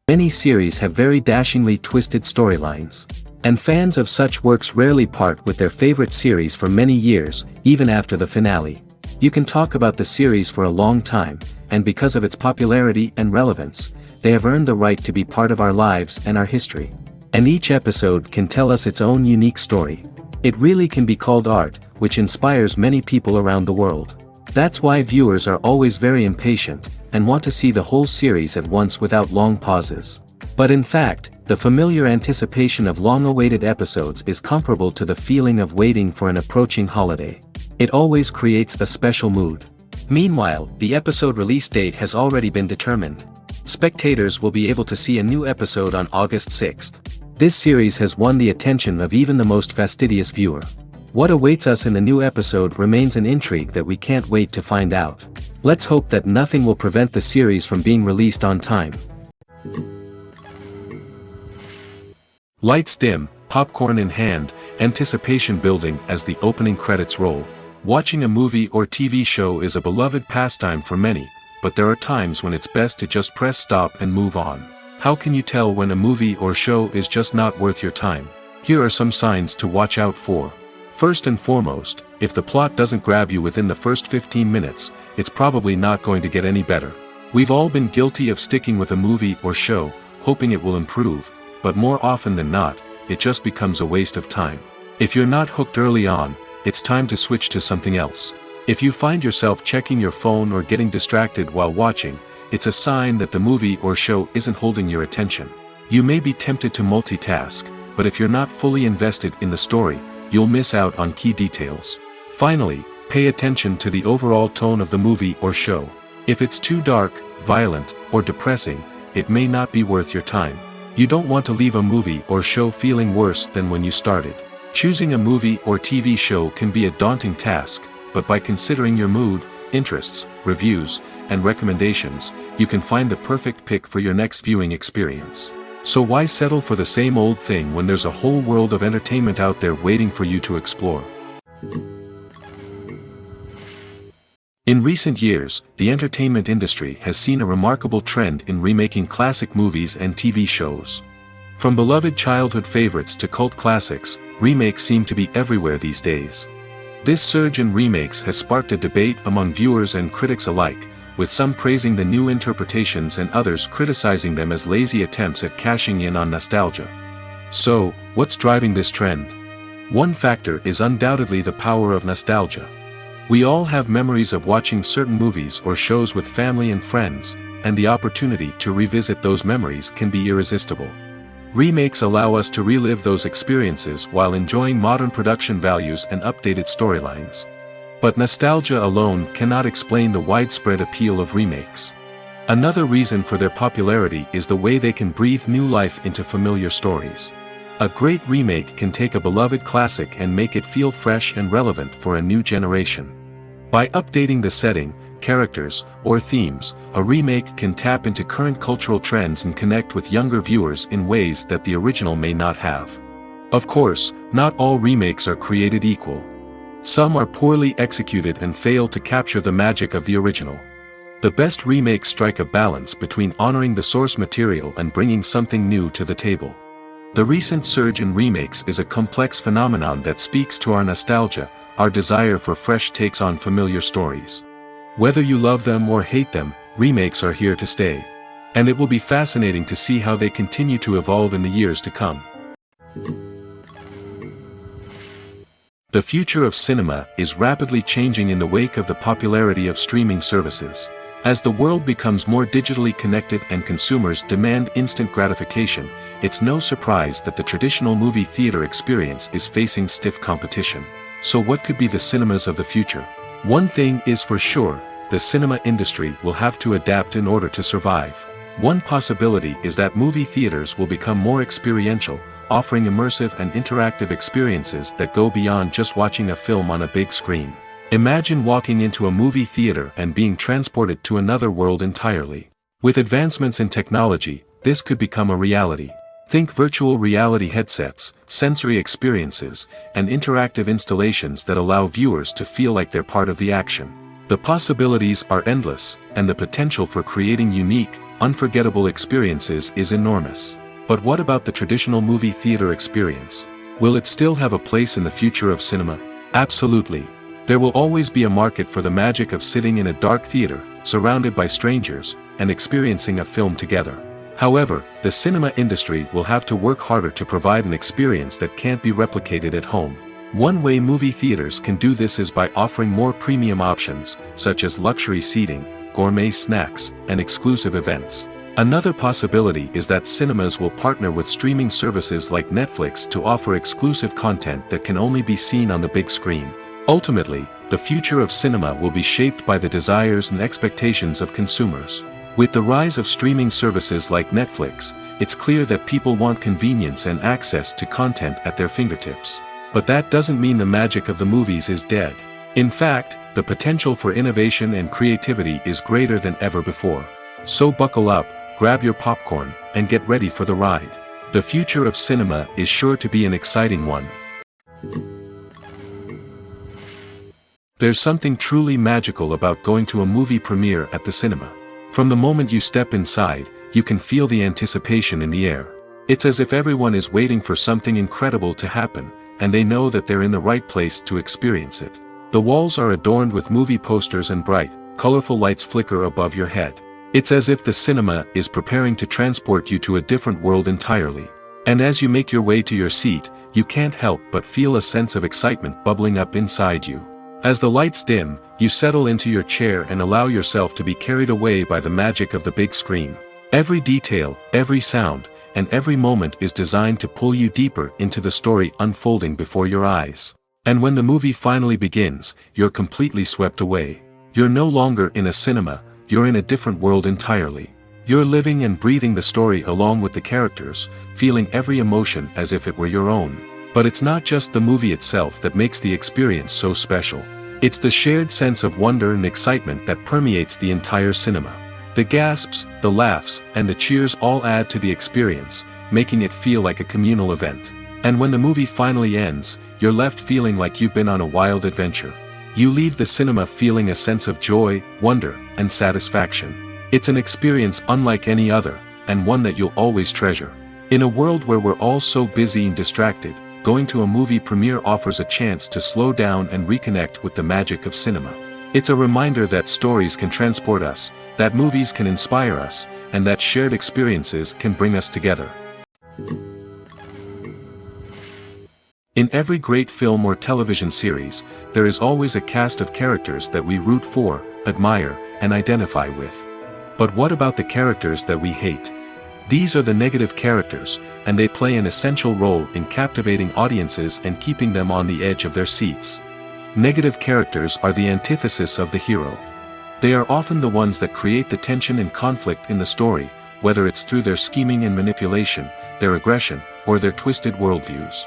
Many series have very dashingly twisted storylines. And fans of such works rarely part with their favorite series for many years, even after the finale. You can talk about the series for a long time, and because of its popularity and relevance, they have earned the right to be part of our lives and our history. And each episode can tell us its own unique story. It really can be called art, which inspires many people around the world. That's why viewers are always very impatient, and want to see the whole series at once without long pauses. But in fact, the familiar anticipation of long-awaited episodes is comparable to the feeling of waiting for an approaching holiday. It always creates a special mood. Meanwhile, the episode release date has already been determined. Spectators will be able to see a new episode on August 6th. This series has won the attention of even the most fastidious viewer. What awaits us in the new episode remains an intrigue that we can't wait to find out. Let's hope that nothing will prevent the series from being released on time. Lights dim, popcorn in hand, anticipation building as the opening credits roll. Watching a movie or TV show is a beloved pastime for many, but there are times when it's best to just press stop and move on. How can you tell when a movie or show is just not worth your time? Here are some signs to watch out for. First and foremost, if the plot doesn't grab you within the first 15 minutes, it's probably not going to get any better. We've all been guilty of sticking with a movie or show, hoping it will improve, but more often than not, it just becomes a waste of time. If you're not hooked early on, it's time to switch to something else. If you find yourself checking your phone or getting distracted while watching, it's a sign that the movie or show isn't holding your attention. You may be tempted to multitask, but if you're not fully invested in the story, you'll miss out on key details. Finally, pay attention to the overall tone of the movie or show. If it's too dark, violent, or depressing, it may not be worth your time. You don't want to leave a movie or show feeling worse than when you started. Choosing a movie or TV show can be a daunting task, but by considering your mood, interests, reviews, and recommendations, you can find the perfect pick for your next viewing experience. So why settle for the same old thing when there's a whole world of entertainment out there waiting for you to explore? In recent years, the entertainment industry has seen a remarkable trend in remaking classic movies and TV shows. From beloved childhood favorites to cult classics, remakes seem to be everywhere these days. This surge in remakes has sparked a debate among viewers and critics alike, with some praising the new interpretations and others criticizing them as lazy attempts at cashing in on nostalgia. So, what's driving this trend? One factor is undoubtedly the power of nostalgia. We all have memories of watching certain movies or shows with family and friends, and the opportunity to revisit those memories can be irresistible. Remakes allow us to relive those experiences while enjoying modern production values and updated storylines. But nostalgia alone cannot explain the widespread appeal of remakes. Another reason for their popularity is the way they can breathe new life into familiar stories. A great remake can take a beloved classic and make it feel fresh and relevant for a new generation. By updating the setting, characters, or themes, a remake can tap into current cultural trends and connect with younger viewers in ways that the original may not have. Of course, not all remakes are created equal. Some are poorly executed and fail to capture the magic of the original. The best remakes strike a balance between honoring the source material and bringing something new to the table. The recent surge in remakes is a complex phenomenon that speaks to our nostalgia, our desire for fresh takes on familiar stories. Whether you love them or hate them, remakes are here to stay. And it will be fascinating to see how they continue to evolve in the years to come. The future of cinema is rapidly changing in the wake of the popularity of streaming services. As the world becomes more digitally connected and consumers demand instant gratification, it's no surprise that the traditional movie theater experience is facing stiff competition. So what could be the cinemas of the future? One thing is for sure, the cinema industry will have to adapt in order to survive. One possibility is that movie theaters will become more experiential, offering immersive and interactive experiences that go beyond just watching a film on a big screen. Imagine walking into a movie theater and being transported to another world entirely. With advancements in technology, this could become a reality. Think virtual reality headsets, sensory experiences, and interactive installations that allow viewers to feel like they're part of the action. The possibilities are endless, and the potential for creating unique, unforgettable experiences is enormous. But what about the traditional movie theater experience? Will it still have a place in the future of cinema? Absolutely. There will always be a market for the magic of sitting in a dark theater, surrounded by strangers, and experiencing a film together. However, the cinema industry will have to work harder to provide an experience that can't be replicated at home. One way movie theaters can do this is by offering more premium options, such as luxury seating, gourmet snacks, and exclusive events. Another possibility is that cinemas will partner with streaming services like Netflix to offer exclusive content that can only be seen on the big screen. Ultimately, the future of cinema will be shaped by the desires and expectations of consumers. With the rise of streaming services like Netflix, it's clear that people want convenience and access to content at their fingertips. But that doesn't mean the magic of the movies is dead. In fact, the potential for innovation and creativity is greater than ever before. So buckle up, grab your popcorn, and get ready for the ride. The future of cinema is sure to be an exciting one. There's something truly magical about going to a movie premiere at the cinema. From the moment you step inside, you can feel the anticipation in the air. It's as if everyone is waiting for something incredible to happen, and they know that they're in the right place to experience it. The walls are adorned with movie posters and bright, colorful lights flicker above your head. It's as if the cinema is preparing to transport you to a different world entirely. And as you make your way to your seat, you can't help but feel a sense of excitement bubbling up inside you. As the lights dim, you settle into your chair and allow yourself to be carried away by the magic of the big screen. Every detail, every sound, and every moment is designed to pull you deeper into the story unfolding before your eyes. And when the movie finally begins, you're completely swept away. You're no longer in a cinema, you're in a different world entirely. You're living and breathing the story along with the characters, feeling every emotion as if it were your own. But it's not just the movie itself that makes the experience so special. It's the shared sense of wonder and excitement that permeates the entire cinema. The gasps, the laughs, and the cheers all add to the experience, making it feel like a communal event. And when the movie finally ends, you're left feeling like you've been on a wild adventure. You leave the cinema feeling a sense of joy, wonder, and satisfaction. It's an experience unlike any other, and one that you'll always treasure. In a world where we're all so busy and distracted, going to a movie premiere offers a chance to slow down and reconnect with the magic of cinema. It's a reminder that stories can transport us, that movies can inspire us, and that shared experiences can bring us together. In every great film or television series, there is always a cast of characters that we root for, admire, and identify with. But what about the characters that we hate? These are the negative characters, and they play an essential role in captivating audiences and keeping them on the edge of their seats. Negative characters are the antithesis of the hero. They are often the ones that create the tension and conflict in the story, whether it's through their scheming and manipulation, their aggression, or their twisted worldviews.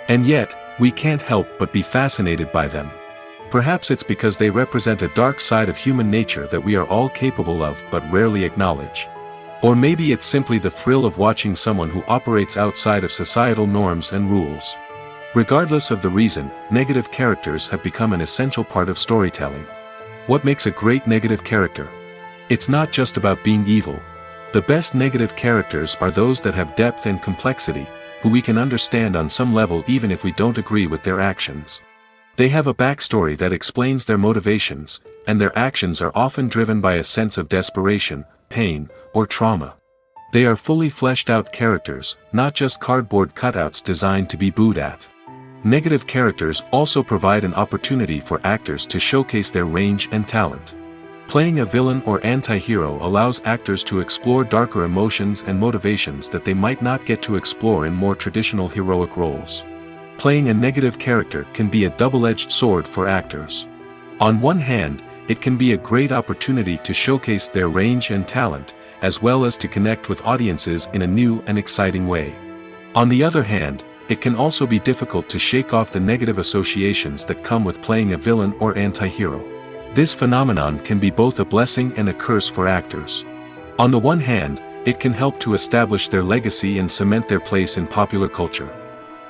And yet, we can't help but be fascinated by them. Perhaps it's because they represent a dark side of human nature that we are all capable of but rarely acknowledge. Or maybe it's simply the thrill of watching someone who operates outside of societal norms and rules. Regardless of the reason, negative characters have become an essential part of storytelling. What makes a great negative character? It's not just about being evil. The best negative characters are those that have depth and complexity, who we can understand on some level even if we don't agree with their actions. They have a backstory that explains their motivations, and their actions are often driven by a sense of desperation, pain, or trauma. They are fully fleshed out characters, not just cardboard cutouts designed to be booed at. Negative characters also provide an opportunity for actors to showcase their range and talent. Playing a villain or anti-hero allows actors to explore darker emotions and motivations that they might not get to explore in more traditional heroic roles. Playing a negative character can be a double-edged sword for actors. On one hand, it can be a great opportunity to showcase their range and talent, as well as to connect with audiences in a new and exciting way. On the other hand, it can also be difficult to shake off the negative associations that come with playing a villain or anti-hero. This phenomenon can be both a blessing and a curse for actors. On the one hand, it can help to establish their legacy and cement their place in popular culture.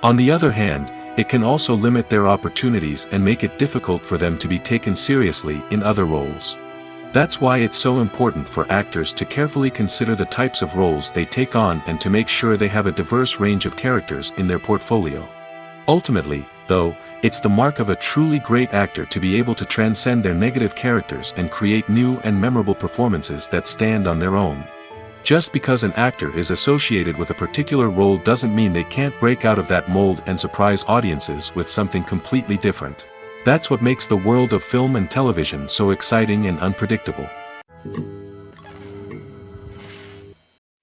On the other hand, it can also limit their opportunities and make it difficult for them to be taken seriously in other roles. That's why it's so important for actors to carefully consider the types of roles they take on and to make sure they have a diverse range of characters in their portfolio. Ultimately, though, it's the mark of a truly great actor to be able to transcend their negative characters and create new and memorable performances that stand on their own. Just because an actor is associated with a particular role doesn't mean they can't break out of that mold and surprise audiences with something completely different. That's what makes the world of film and television so exciting and unpredictable.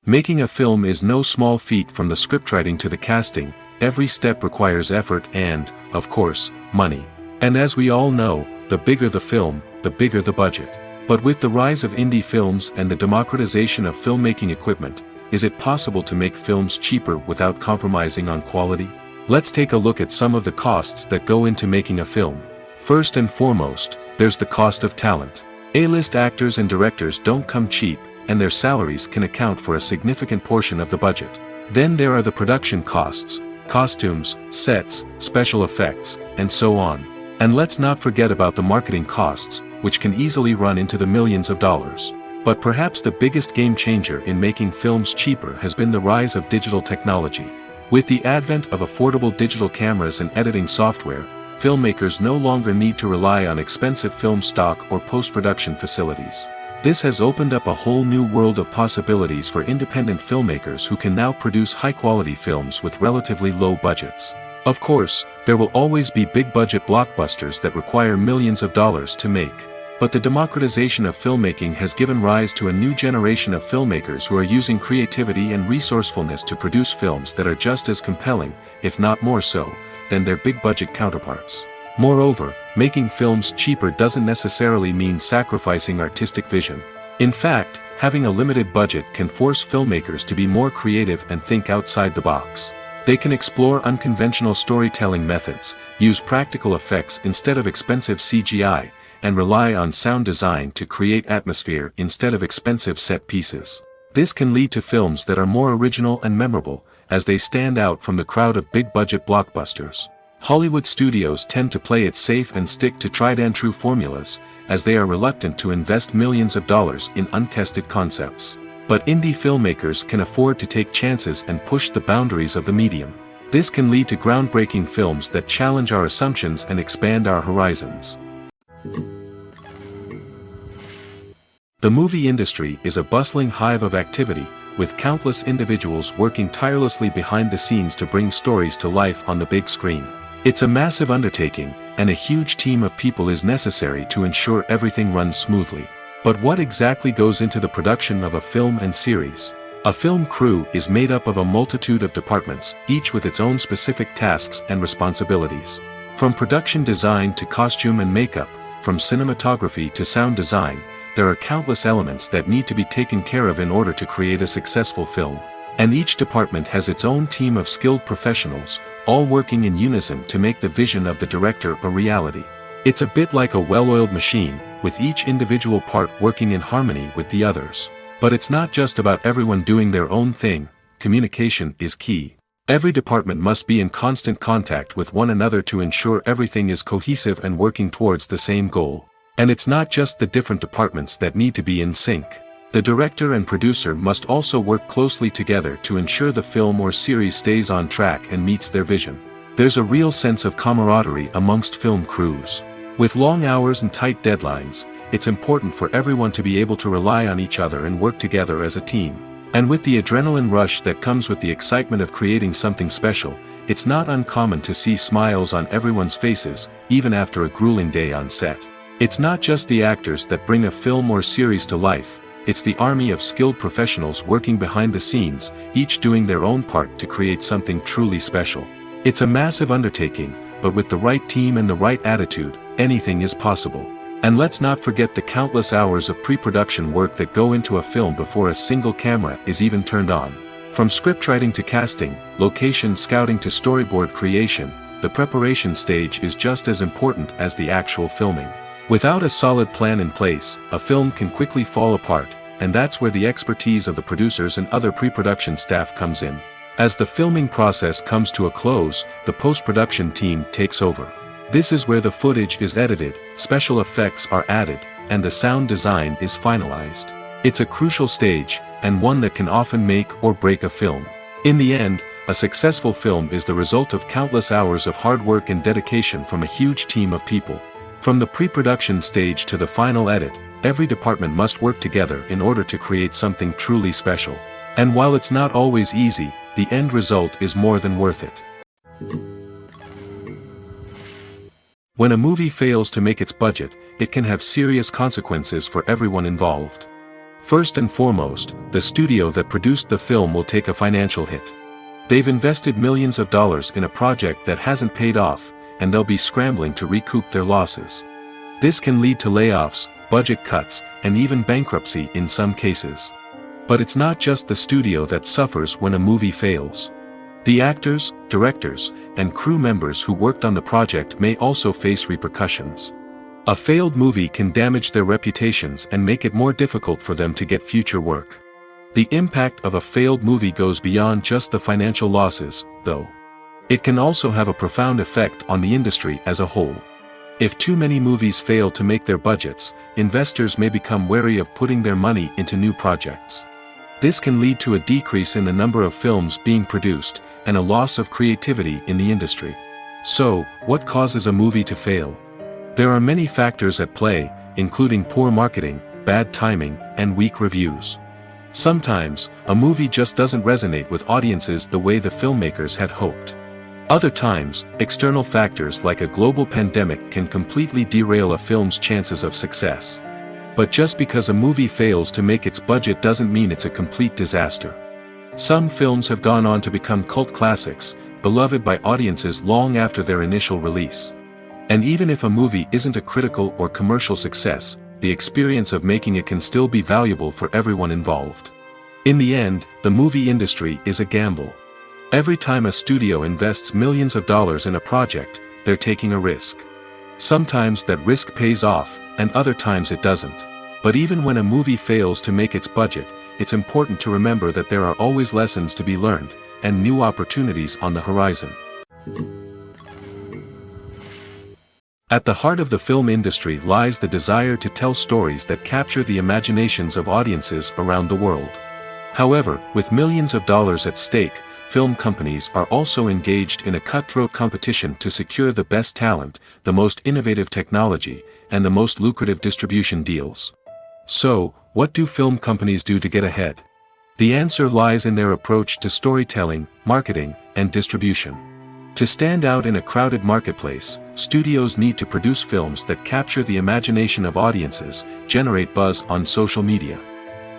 Making a film is no small feat. From the scriptwriting to the casting, every step requires effort and, of course, money. And as we all know, the bigger the film, the bigger the budget. But with the rise of indie films and the democratization of filmmaking equipment, is it possible to make films cheaper without compromising on quality? Let's take a look at some of the costs that go into making a film. First and foremost, there's the cost of talent. A-list actors and directors don't come cheap, and their salaries can account for a significant portion of the budget. Then there are the production costs, costumes, sets, special effects, and so on. And let's not forget about the marketing costs, which can easily run into the millions of dollars. But perhaps the biggest game changer in making films cheaper has been the rise of digital technology. With the advent of affordable digital cameras and editing software, filmmakers no longer need to rely on expensive film stock or post-production facilities. This has opened up a whole new world of possibilities for independent filmmakers who can now produce high-quality films with relatively low budgets. Of course, there will always be big-budget blockbusters that require millions of dollars to make. But the democratization of filmmaking has given rise to a new generation of filmmakers who are using creativity and resourcefulness to produce films that are just as compelling, if not more so, than their big-budget counterparts. Moreover, making films cheaper doesn't necessarily mean sacrificing artistic vision. In fact, having a limited budget can force filmmakers to be more creative and think outside the box. They can explore unconventional storytelling methods, use practical effects instead of expensive CGI, and rely on sound design to create atmosphere instead of expensive set pieces. This can lead to films that are more original and memorable, as they stand out from the crowd of big-budget blockbusters. Hollywood studios tend to play it safe and stick to tried-and-true formulas, as they are reluctant to invest millions of dollars in untested concepts. But indie filmmakers can afford to take chances and push the boundaries of the medium. This can lead to groundbreaking films that challenge our assumptions and expand our horizons. The movie industry is a bustling hive of activity, with countless individuals working tirelessly behind the scenes to bring stories to life on the big screen. It's a massive undertaking, and a huge team of people is necessary to ensure everything runs smoothly. But what exactly goes into the production of a film and series? A film crew is made up of a multitude of departments, each with its own specific tasks and responsibilities. From production design to costume and makeup, from cinematography to sound design, there are countless elements that need to be taken care of in order to create a successful film. And each department has its own team of skilled professionals, all working in unison to make the vision of the director a reality. It's a bit like a well-oiled machine, with each individual part working in harmony with the others. But it's not just about everyone doing their own thing. Communication is key. Every department must be in constant contact with one another to ensure everything is cohesive and working towards the same goal. And it's not just the different departments that need to be in sync. The director and producer must also work closely together to ensure the film or series stays on track and meets their vision. There's a real sense of camaraderie amongst film crews. With long hours and tight deadlines, it's important for everyone to be able to rely on each other and work together as a team. And with the adrenaline rush that comes with the excitement of creating something special, it's not uncommon to see smiles on everyone's faces, even after a grueling day on set. It's not just the actors that bring a film or series to life, it's the army of skilled professionals working behind the scenes, each doing their own part to create something truly special. It's a massive undertaking, but with the right team and the right attitude, anything is possible. And let's not forget the countless hours of pre-production work that go into a film before a single camera is even turned on. From scriptwriting to casting, location scouting to storyboard creation, the preparation stage is just as important as the actual filming. Without a solid plan in place, a film can quickly fall apart, and that's where the expertise of the producers and other pre-production staff comes in. As the filming process comes to a close, the post-production team takes over. This is where the footage is edited, special effects are added, and the sound design is finalized. It's a crucial stage, and one that can often make or break a film. In the end, a successful film is the result of countless hours of hard work and dedication from a huge team of people. From the pre-production stage to the final edit, every department must work together in order to create something truly special. And while it's not always easy, the end result is more than worth it. When a movie fails to make its budget, it can have serious consequences for everyone involved. First and foremost, the studio that produced the film will take a financial hit. They've invested millions of dollars in a project that hasn't paid off, and they'll be scrambling to recoup their losses. This can lead to layoffs, budget cuts, and even bankruptcy in some cases. But it's not just the studio that suffers when a movie fails. The actors, directors, and crew members who worked on the project may also face repercussions. A failed movie can damage their reputations and make it more difficult for them to get future work. The impact of a failed movie goes beyond just the financial losses, though. It can also have a profound effect on the industry as a whole. If too many movies fail to make their budgets, investors may become wary of putting their money into new projects. This can lead to a decrease in the number of films being produced, and a loss of creativity in the industry. So, what causes a movie to fail? There are many factors at play, including poor marketing, bad timing, and weak reviews. Sometimes, a movie just doesn't resonate with audiences the way the filmmakers had hoped. Other times, external factors like a global pandemic can completely derail a film's chances of success. But just because a movie fails to make its budget doesn't mean it's a complete disaster. Some films have gone on to become cult classics, beloved by audiences long after their initial release. And even if a movie isn't a critical or commercial success, the experience of making it can still be valuable for everyone involved. In the end, the movie industry is a gamble. Every time a studio invests millions of dollars in a project, they're taking a risk. Sometimes that risk pays off, and other times it doesn't. But even when a movie fails to make its budget, it's important to remember that there are always lessons to be learned, and new opportunities on the horizon. At the heart of the film industry lies the desire to tell stories that capture the imaginations of audiences around the world. However, with millions of dollars at stake, film companies are also engaged in a cutthroat competition to secure the best talent, the most innovative technology, and the most lucrative distribution deals. So, what do film companies do to get ahead? The answer lies in their approach to storytelling, marketing, and distribution. To stand out in a crowded marketplace, studios need to produce films that capture the imagination of audiences, generate buzz on social media.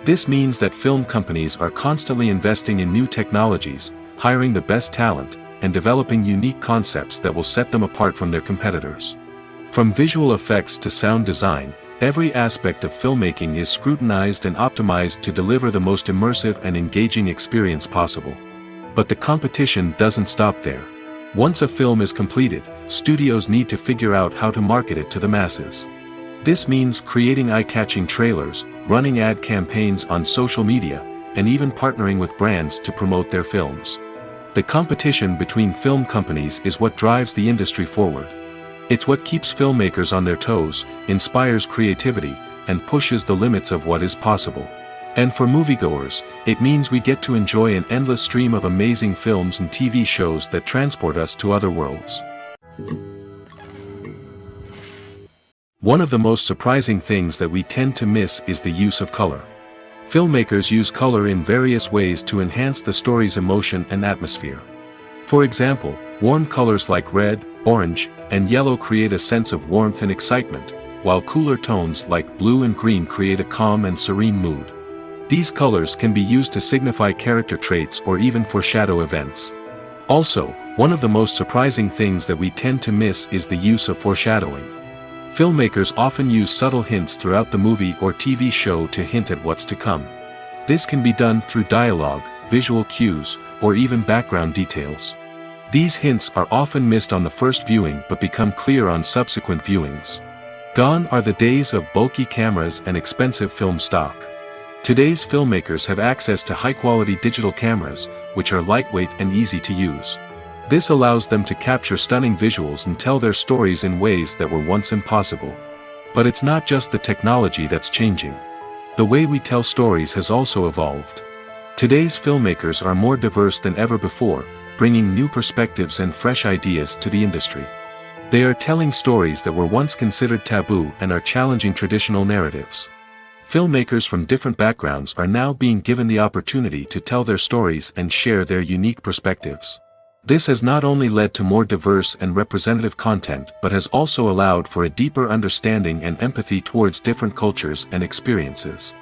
This means that film companies are constantly investing in new technologies, hiring the best talent, and developing unique concepts that will set them apart from their competitors. From visual effects to sound design, every aspect of filmmaking is scrutinized and optimized to deliver the most immersive and engaging experience possible. But the competition doesn't stop there. Once a film is completed, studios need to figure out how to market it to the masses. This means creating eye-catching trailers, running ad campaigns on social media, and even partnering with brands to promote their films. The competition between film companies is what drives the industry forward. It's what keeps filmmakers on their toes, inspires creativity, and pushes the limits of what is possible. And for moviegoers, it means we get to enjoy an endless stream of amazing films and TV shows that transport us to other worlds. One of the most surprising things that we tend to miss is the use of color. Filmmakers use color in various ways to enhance the story's emotion and atmosphere. For example, warm colors like red, orange, and yellow create a sense of warmth and excitement, while cooler tones like blue and green create a calm and serene mood. These colors can be used to signify character traits or even foreshadow events. Also, one of the most surprising things that we tend to miss is the use of foreshadowing. Filmmakers often use subtle hints throughout the movie or TV show to hint at what's to come. This can be done through dialogue, visual cues, or even background details. These hints are often missed on the first viewing but become clear on subsequent viewings. Gone are the days of bulky cameras and expensive film stock. Today's filmmakers have access to high-quality digital cameras, which are lightweight and easy to use. This allows them to capture stunning visuals and tell their stories in ways that were once impossible. But it's not just the technology that's changing. The way we tell stories has also evolved. Today's filmmakers are more diverse than ever before, bringing new perspectives and fresh ideas to the industry. They are telling stories that were once considered taboo and are challenging traditional narratives. Filmmakers from different backgrounds are now being given the opportunity to tell their stories and share their unique perspectives. This has not only led to more diverse and representative content but has also allowed for a deeper understanding and empathy towards different cultures and experiences.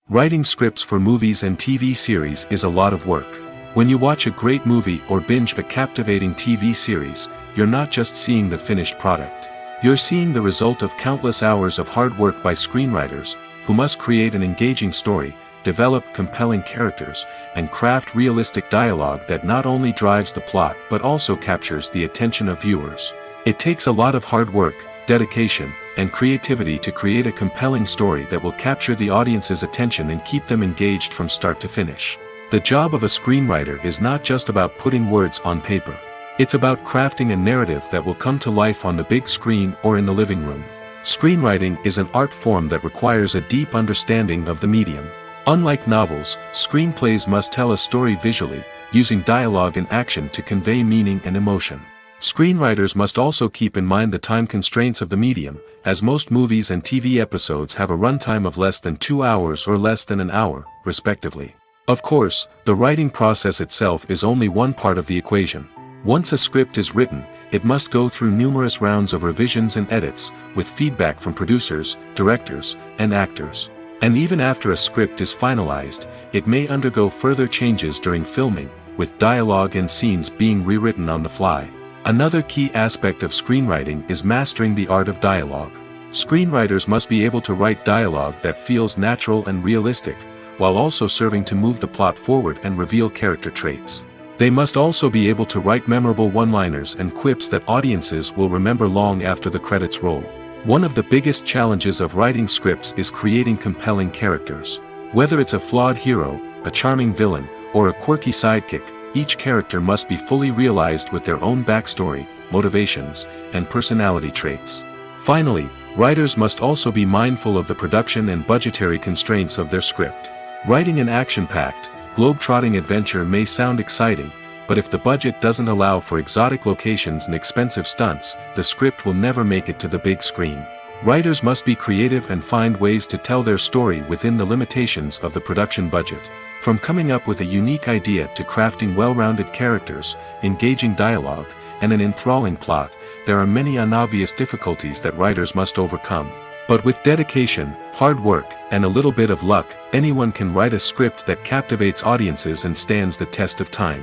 Writing scripts for movies and TV series is a lot of work. When you watch a great movie or binge a captivating TV series, you're not just seeing the finished product. You're seeing the result of countless hours of hard work by screenwriters, who must create an engaging story, develop compelling characters, and craft realistic dialogue that not only drives the plot but also captures the attention of viewers. It takes a lot of hard work, dedication, and creativity to create a compelling story that will capture the audience's attention and keep them engaged from start to finish. The job of a screenwriter is not just about putting words on paper. It's about crafting a narrative that will come to life on the big screen or in the living room. Screenwriting is an art form that requires a deep understanding of the medium. Unlike novels, screenplays must tell a story visually, using dialogue and action to convey meaning and emotion. Screenwriters must also keep in mind the time constraints of the medium, as most movies and TV episodes have a runtime of less than 2 hours or less than an hour, respectively. Of course, the writing process itself is only one part of the equation. Once a script is written, it must go through numerous rounds of revisions and edits, with feedback from producers, directors, and actors. And even after a script is finalized, it may undergo further changes during filming, with dialogue and scenes being rewritten on the fly. Another key aspect of screenwriting is mastering the art of dialogue. Screenwriters must be able to write dialogue that feels natural and realistic, while also serving to move the plot forward and reveal character traits. They must also be able to write memorable one-liners and quips that audiences will remember long after the credits roll. One of the biggest challenges of writing scripts is creating compelling characters. Whether it's a flawed hero, a charming villain, or a quirky sidekick, each character must be fully realized with their own backstory, motivations, and personality traits. Finally, writers must also be mindful of the production and budgetary constraints of their script. Writing an action-packed, globe-trotting adventure may sound exciting, but if the budget doesn't allow for exotic locations and expensive stunts, the script will never make it to the big screen. Writers must be creative and find ways to tell their story within the limitations of the production budget. From coming up with a unique idea to crafting well-rounded characters, engaging dialogue, and an enthralling plot, there are many unobvious difficulties that writers must overcome. But with dedication, hard work, and a little bit of luck, anyone can write a script that captivates audiences and stands the test of time.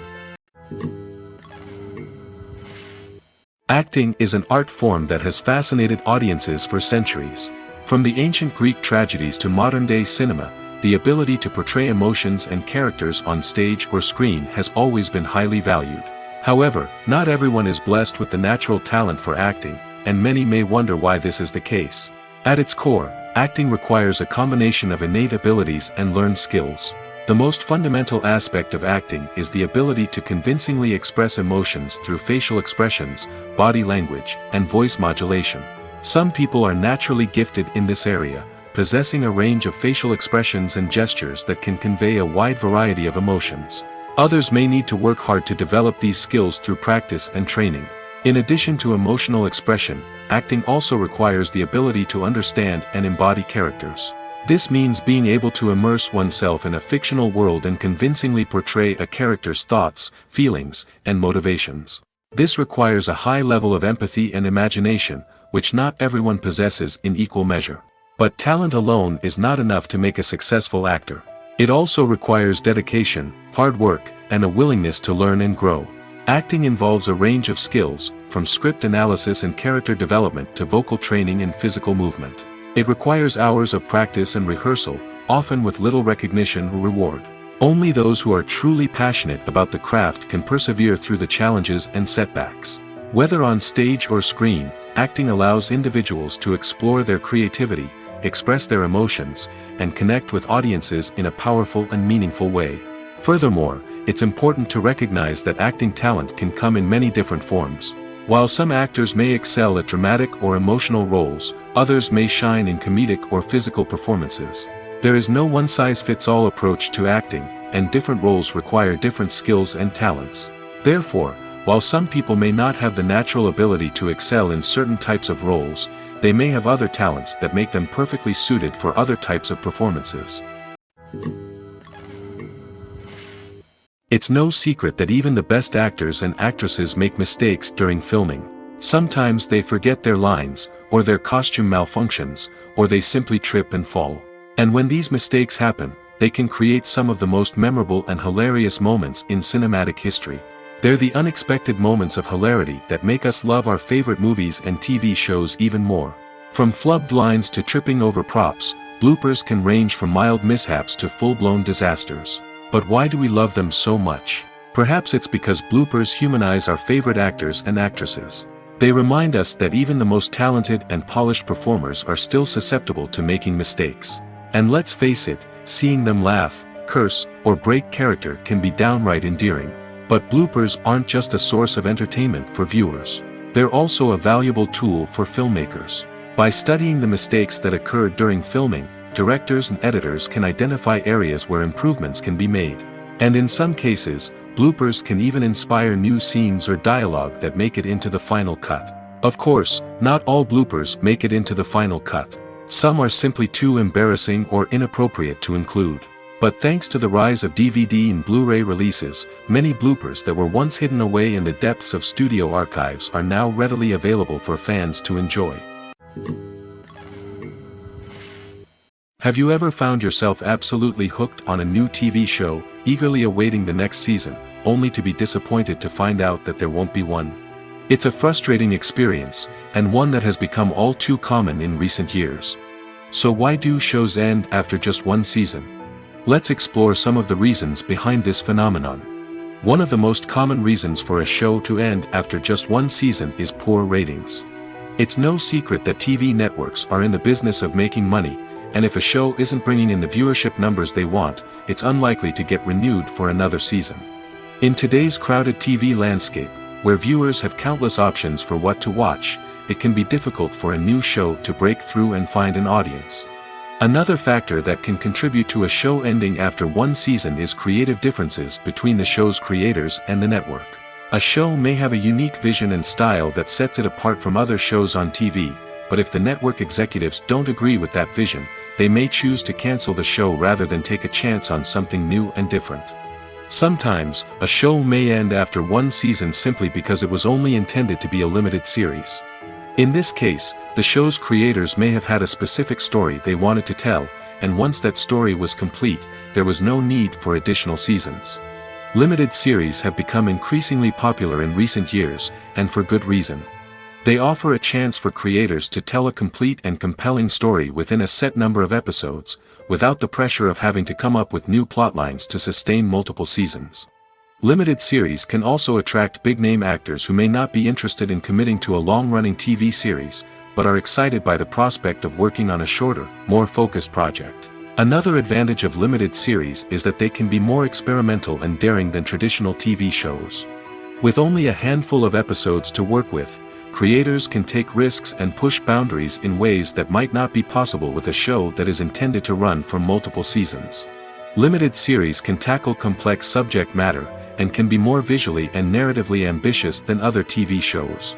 Acting is an art form that has fascinated audiences for centuries. From the ancient Greek tragedies to modern-day cinema, the ability to portray emotions and characters on stage or screen has always been highly valued. However, not everyone is blessed with the natural talent for acting, and many may wonder why this is the case. At its core, acting requires a combination of innate abilities and learned skills. The most fundamental aspect of acting is the ability to convincingly express emotions through facial expressions, body language, and voice modulation. Some people are naturally gifted in this area, possessing a range of facial expressions and gestures that can convey a wide variety of emotions. Others may need to work hard to develop these skills through practice and training. In addition to emotional expression, acting also requires the ability to understand and embody characters. This means being able to immerse oneself in a fictional world and convincingly portray a character's thoughts, feelings, and motivations. This requires a high level of empathy and imagination, which not everyone possesses in equal measure. But talent alone is not enough to make a successful actor. It also requires dedication, hard work, and a willingness to learn and grow. Acting involves a range of skills, from script analysis and character development to vocal training and physical movement. It requires hours of practice and rehearsal, often with little recognition or reward. Only those who are truly passionate about the craft can persevere through the challenges and setbacks. Whether on stage or screen, acting allows individuals to explore their creativity, express their emotions, and connect with audiences in a powerful and meaningful way. Furthermore, it's important to recognize that acting talent can come in many different forms. While some actors may excel at dramatic or emotional roles, others may shine in comedic or physical performances. There is no one-size-fits-all approach to acting, and different roles require different skills and talents. Therefore, while some people may not have the natural ability to excel in certain types of roles, they may have other talents that make them perfectly suited for other types of performances. It's no secret that even the best actors and actresses make mistakes during filming. Sometimes they forget their lines, or their costume malfunctions, or they simply trip and fall. And when these mistakes happen, they can create some of the most memorable and hilarious moments in cinematic history. They're the unexpected moments of hilarity that make us love our favorite movies and TV shows even more. From flubbed lines to tripping over props, bloopers can range from mild mishaps to full-blown disasters. But why do we love them so much? Perhaps it's because bloopers humanize our favorite actors and actresses. They remind us that even the most talented and polished performers are still susceptible to making mistakes. And let's face it, seeing them laugh, curse, or break character can be downright endearing. But bloopers aren't just a source of entertainment for viewers. They're also a valuable tool for filmmakers. By studying the mistakes that occurred during filming, directors and editors can identify areas where improvements can be made. And in some cases, bloopers can even inspire new scenes or dialogue that make it into the final cut. Of course, not all bloopers make it into the final cut. Some are simply too embarrassing or inappropriate to include. But thanks to the rise of DVD and Blu-ray releases, many bloopers that were once hidden away in the depths of studio archives are now readily available for fans to enjoy. Have you ever found yourself absolutely hooked on a new TV show, eagerly awaiting the next season, only to be disappointed to find out that there won't be one? It's a frustrating experience, and one that has become all too common in recent years. So why do shows end after just one season? Let's explore some of the reasons behind this phenomenon. One of the most common reasons for a show to end after just one season is poor ratings. It's no secret that TV networks are in the business of making money, and if a show isn't bringing in the viewership numbers they want, it's unlikely to get renewed for another season. In today's crowded TV landscape, where viewers have countless options for what to watch, it can be difficult for a new show to break through and find an audience. Another factor that can contribute to a show ending after one season is creative differences between the show's creators and the network. A show may have a unique vision and style that sets it apart from other shows on TV, but if the network executives don't agree with that vision, they may choose to cancel the show rather than take a chance on something new and different. Sometimes, a show may end after one season simply because it was only intended to be a limited series. In this case, the show's creators may have had a specific story they wanted to tell, and once that story was complete, there was no need for additional seasons. Limited series have become increasingly popular in recent years, and for good reason. They offer a chance for creators to tell a complete and compelling story within a set number of episodes, without the pressure of having to come up with new plotlines to sustain multiple seasons. Limited series can also attract big-name actors who may not be interested in committing to a long-running TV series, but are excited by the prospect of working on a shorter, more focused project. Another advantage of limited series is that they can be more experimental and daring than traditional TV shows. With only a handful of episodes to work with, creators can take risks and push boundaries in ways that might not be possible with a show that is intended to run for multiple seasons. Limited series can tackle complex subject matter, and can be more visually and narratively ambitious than other TV shows.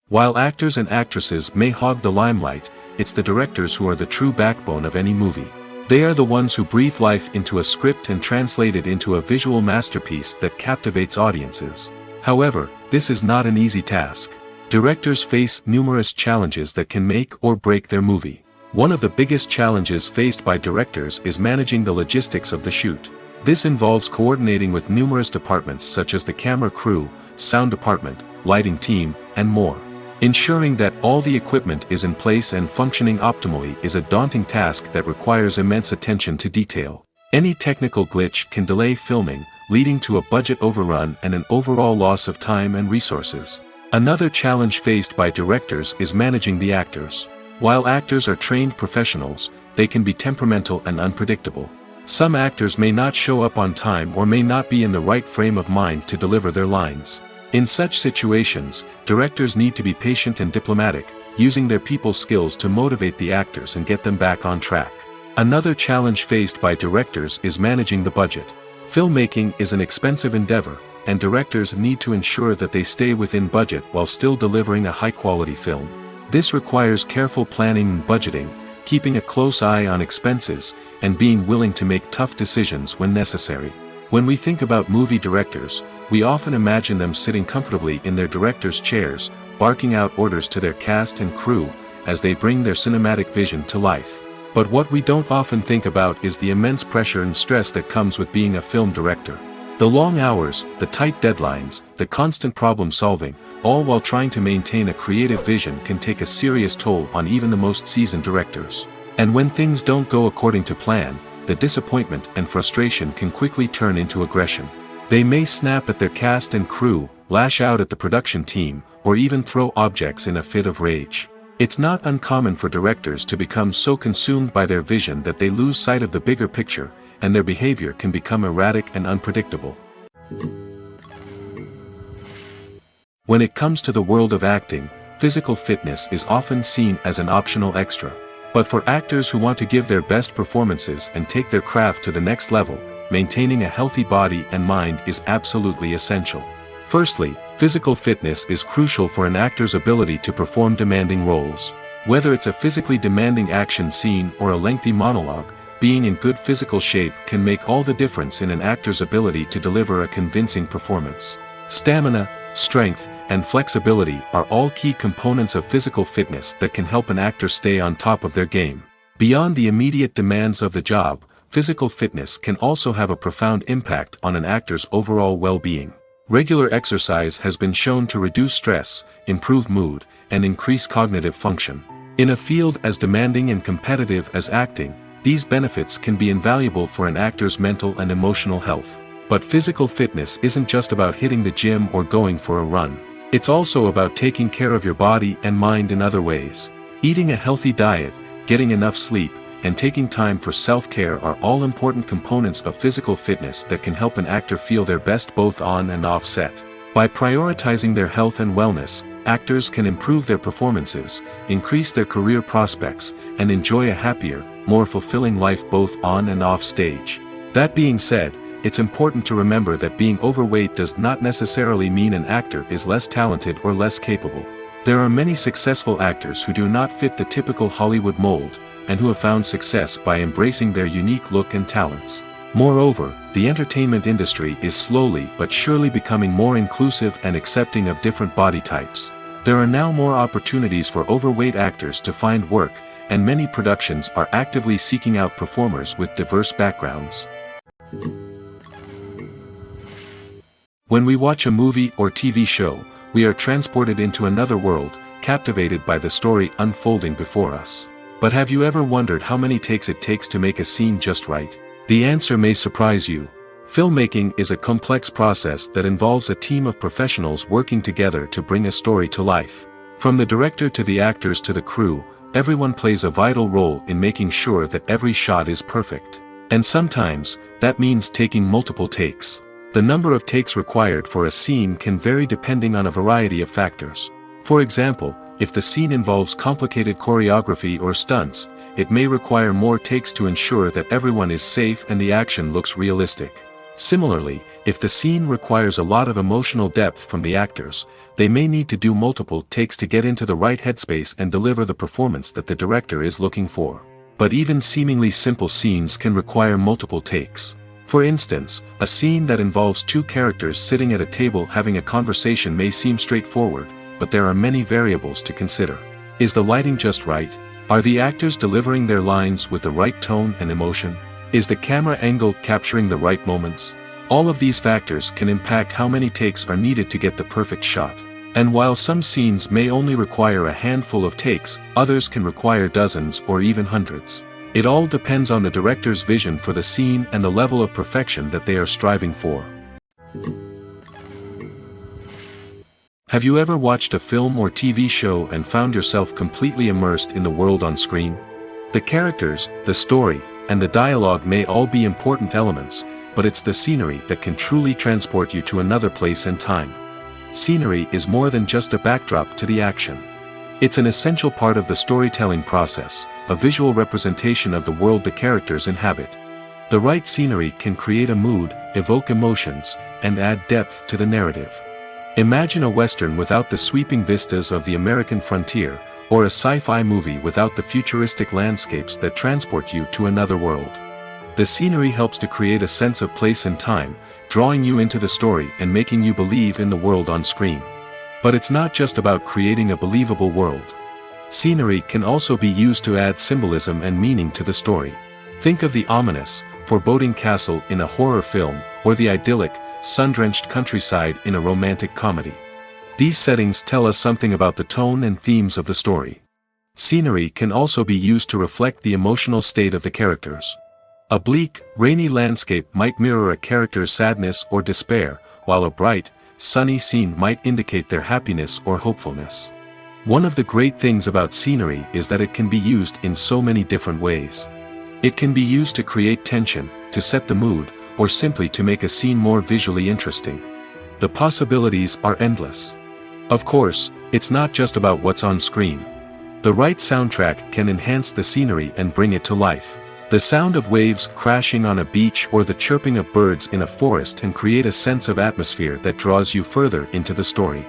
While actors and actresses may hog the limelight, it's the directors who are the true backbone of any movie. They are the ones who breathe life into a script and translate it into a visual masterpiece that captivates audiences. However, this is not an easy task. Directors face numerous challenges that can make or break their movie. One of the biggest challenges faced by directors is managing the logistics of the shoot. This involves coordinating with numerous departments such as the camera crew, sound department, lighting team, and more. Ensuring that all the equipment is in place and functioning optimally is a daunting task that requires immense attention to detail. Any technical glitch can delay filming, leading to a budget overrun and an overall loss of time and resources. Another challenge faced by directors is managing the actors. While actors are trained professionals, they can be temperamental and unpredictable. Some actors may not show up on time or may not be in the right frame of mind to deliver their lines. In such situations, directors need to be patient and diplomatic, using their people skills to motivate the actors and get them back on track. Another challenge faced by directors is managing the budget. Filmmaking is an expensive endeavor, and directors need to ensure that they stay within budget while still delivering a high-quality film. This requires careful planning and budgeting, keeping a close eye on expenses, and being willing to make tough decisions when necessary. When we think about movie directors, we often imagine them sitting comfortably in their director's chairs, barking out orders to their cast and crew, as they bring their cinematic vision to life. But what we don't often think about is the immense pressure and stress that comes with being a film director. The long hours, the tight deadlines, the constant problem solving, all while trying to maintain a creative vision can take a serious toll on even the most seasoned directors. And when things don't go according to plan, the disappointment and frustration can quickly turn into aggression. They may snap at their cast and crew, lash out at the production team, or even throw objects in a fit of rage. It's not uncommon for directors to become so consumed by their vision that they lose sight of the bigger picture, and their behavior can become erratic and unpredictable. When it comes to the world of acting, physical fitness is often seen as an optional extra. But for actors who want to give their best performances and take their craft to the next level, maintaining a healthy body and mind is absolutely essential. Firstly, physical fitness is crucial for an actor's ability to perform demanding roles. Whether it's a physically demanding action scene or a lengthy monologue, being in good physical shape can make all the difference in an actor's ability to deliver a convincing performance. Stamina, strength, and flexibility are all key components of physical fitness that can help an actor stay on top of their game. Beyond the immediate demands of the job, physical fitness can also have a profound impact on an actor's overall well-being. Regular exercise has been shown to reduce stress, improve mood, and increase cognitive function. In a field as demanding and competitive as acting, these benefits can be invaluable for an actor's mental and emotional health. But physical fitness isn't just about hitting the gym or going for a run. It's also about taking care of your body and mind in other ways. Eating a healthy diet, getting enough sleep, and taking time for self-care are all important components of physical fitness that can help an actor feel their best both on and off set. By prioritizing their health and wellness, actors can improve their performances, increase their career prospects, and enjoy a happier, more fulfilling life both on and off stage. That being said, it's important to remember that being overweight does not necessarily mean an actor is less talented or less capable. There are many successful actors who do not fit the typical Hollywood mold, and who have found success by embracing their unique look and talents. Moreover, the entertainment industry is slowly but surely becoming more inclusive and accepting of different body types. There are now more opportunities for overweight actors to find work, and many productions are actively seeking out performers with diverse backgrounds. When we watch a movie or TV show, we are transported into another world, captivated by the story unfolding before us. But have you ever wondered how many takes it takes to make a scene just right? The answer may surprise you. Filmmaking is a complex process that involves a team of professionals working together to bring a story to life. From the director to the actors to the crew, everyone plays a vital role in making sure that every shot is perfect. And sometimes, that means taking multiple takes. The number of takes required for a scene can vary depending on a variety of factors. For example, if the scene involves complicated choreography or stunts, it may require more takes to ensure that everyone is safe and the action looks realistic. Similarly, if the scene requires a lot of emotional depth from the actors, they may need to do multiple takes to get into the right headspace and deliver the performance that the director is looking for. But even seemingly simple scenes can require multiple takes. For instance, a scene that involves two characters sitting at a table having a conversation may seem straightforward, but there are many variables to consider. Is the lighting just right? Are the actors delivering their lines with the right tone and emotion? Is the camera angle capturing the right moments? All of these factors can impact how many takes are needed to get the perfect shot. And while some scenes may only require a handful of takes, others can require dozens or even hundreds. It all depends on the director's vision for the scene and the level of perfection that they are striving for. Have you ever watched a film or TV show and found yourself completely immersed in the world on screen? The characters, the story, and the dialogue may all be important elements, but it's the scenery that can truly transport you to another place and time. Scenery is more than just a backdrop to the action. It's an essential part of the storytelling process, a visual representation of the world the characters inhabit. The right scenery can create a mood, evoke emotions, and add depth to the narrative. Imagine a Western without the sweeping vistas of the American frontier, or a sci-fi movie without the futuristic landscapes that transport you to another world. The scenery helps to create a sense of place and time, drawing you into the story and making you believe in the world on screen. But it's not just about creating a believable world. Scenery can also be used to add symbolism and meaning to the story. Think of the ominous, foreboding castle in a horror film, or the idyllic, sun-drenched countryside in a romantic comedy. These settings tell us something about the tone and themes of the story. Scenery can also be used to reflect the emotional state of the characters. A bleak, rainy landscape might mirror a character's sadness or despair, while a bright, sunny scene might indicate their happiness or hopefulness. One of the great things about scenery is that it can be used in so many different ways. It can be used to create tension, to set the mood, or simply to make a scene more visually interesting. The possibilities are endless. Of course, it's not just about what's on screen. The right soundtrack can enhance the scenery and bring it to life. The sound of waves crashing on a beach or the chirping of birds in a forest can create a sense of atmosphere that draws you further into the story.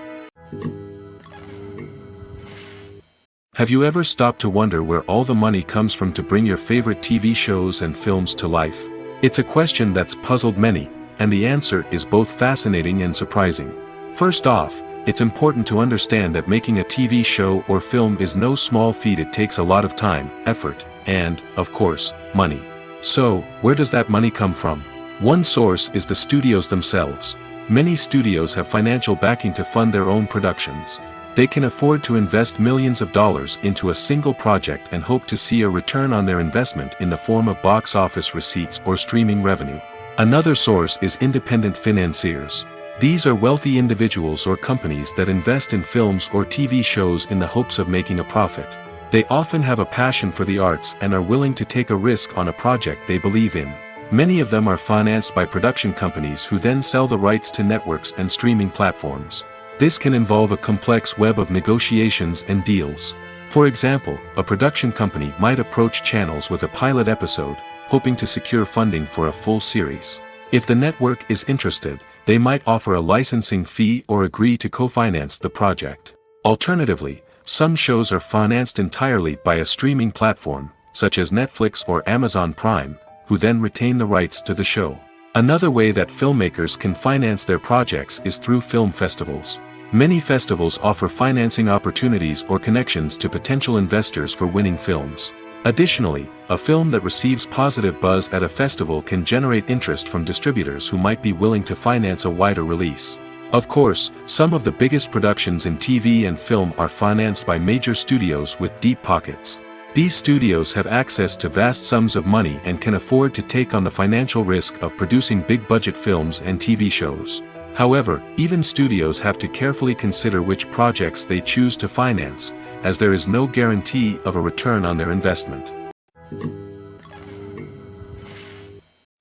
Have you ever stopped to wonder where all the money comes from to bring your favorite TV shows and films to life? It's a question that's puzzled many, and the answer is both fascinating and surprising. First off, it's important to understand that making a TV show or film is no small feat. It takes a lot of time, effort, and, of course, money. So, where does that money come from? One source is the studios themselves. Many studios have financial backing to fund their own productions. They can afford to invest millions of dollars into a single project and hope to see a return on their investment in the form of box office receipts or streaming revenue. Another source is independent financiers. These are wealthy individuals or companies that invest in films or TV shows in the hopes of making a profit. They often have a passion for the arts and are willing to take a risk on a project they believe in. Many of them are financed by production companies who then sell the rights to networks and streaming platforms. This can involve a complex web of negotiations and deals. For example, a production company might approach channels with a pilot episode, hoping to secure funding for a full series. If the network is interested, they might offer a licensing fee or agree to co-finance the project. Alternatively, some shows are financed entirely by a streaming platform, such as Netflix or Amazon Prime, who then retain the rights to the show. Another way that filmmakers can finance their projects is through film festivals. Many festivals offer financing opportunities or connections to potential investors for winning films. Additionally, a film that receives positive buzz at a festival can generate interest from distributors who might be willing to finance a wider release. Of course, some of the biggest productions in TV and film are financed by major studios with deep pockets. These studios have access to vast sums of money and can afford to take on the financial risk of producing big-budget films and TV shows. However, even studios have to carefully consider which projects they choose to finance, as there is no guarantee of a return on their investment.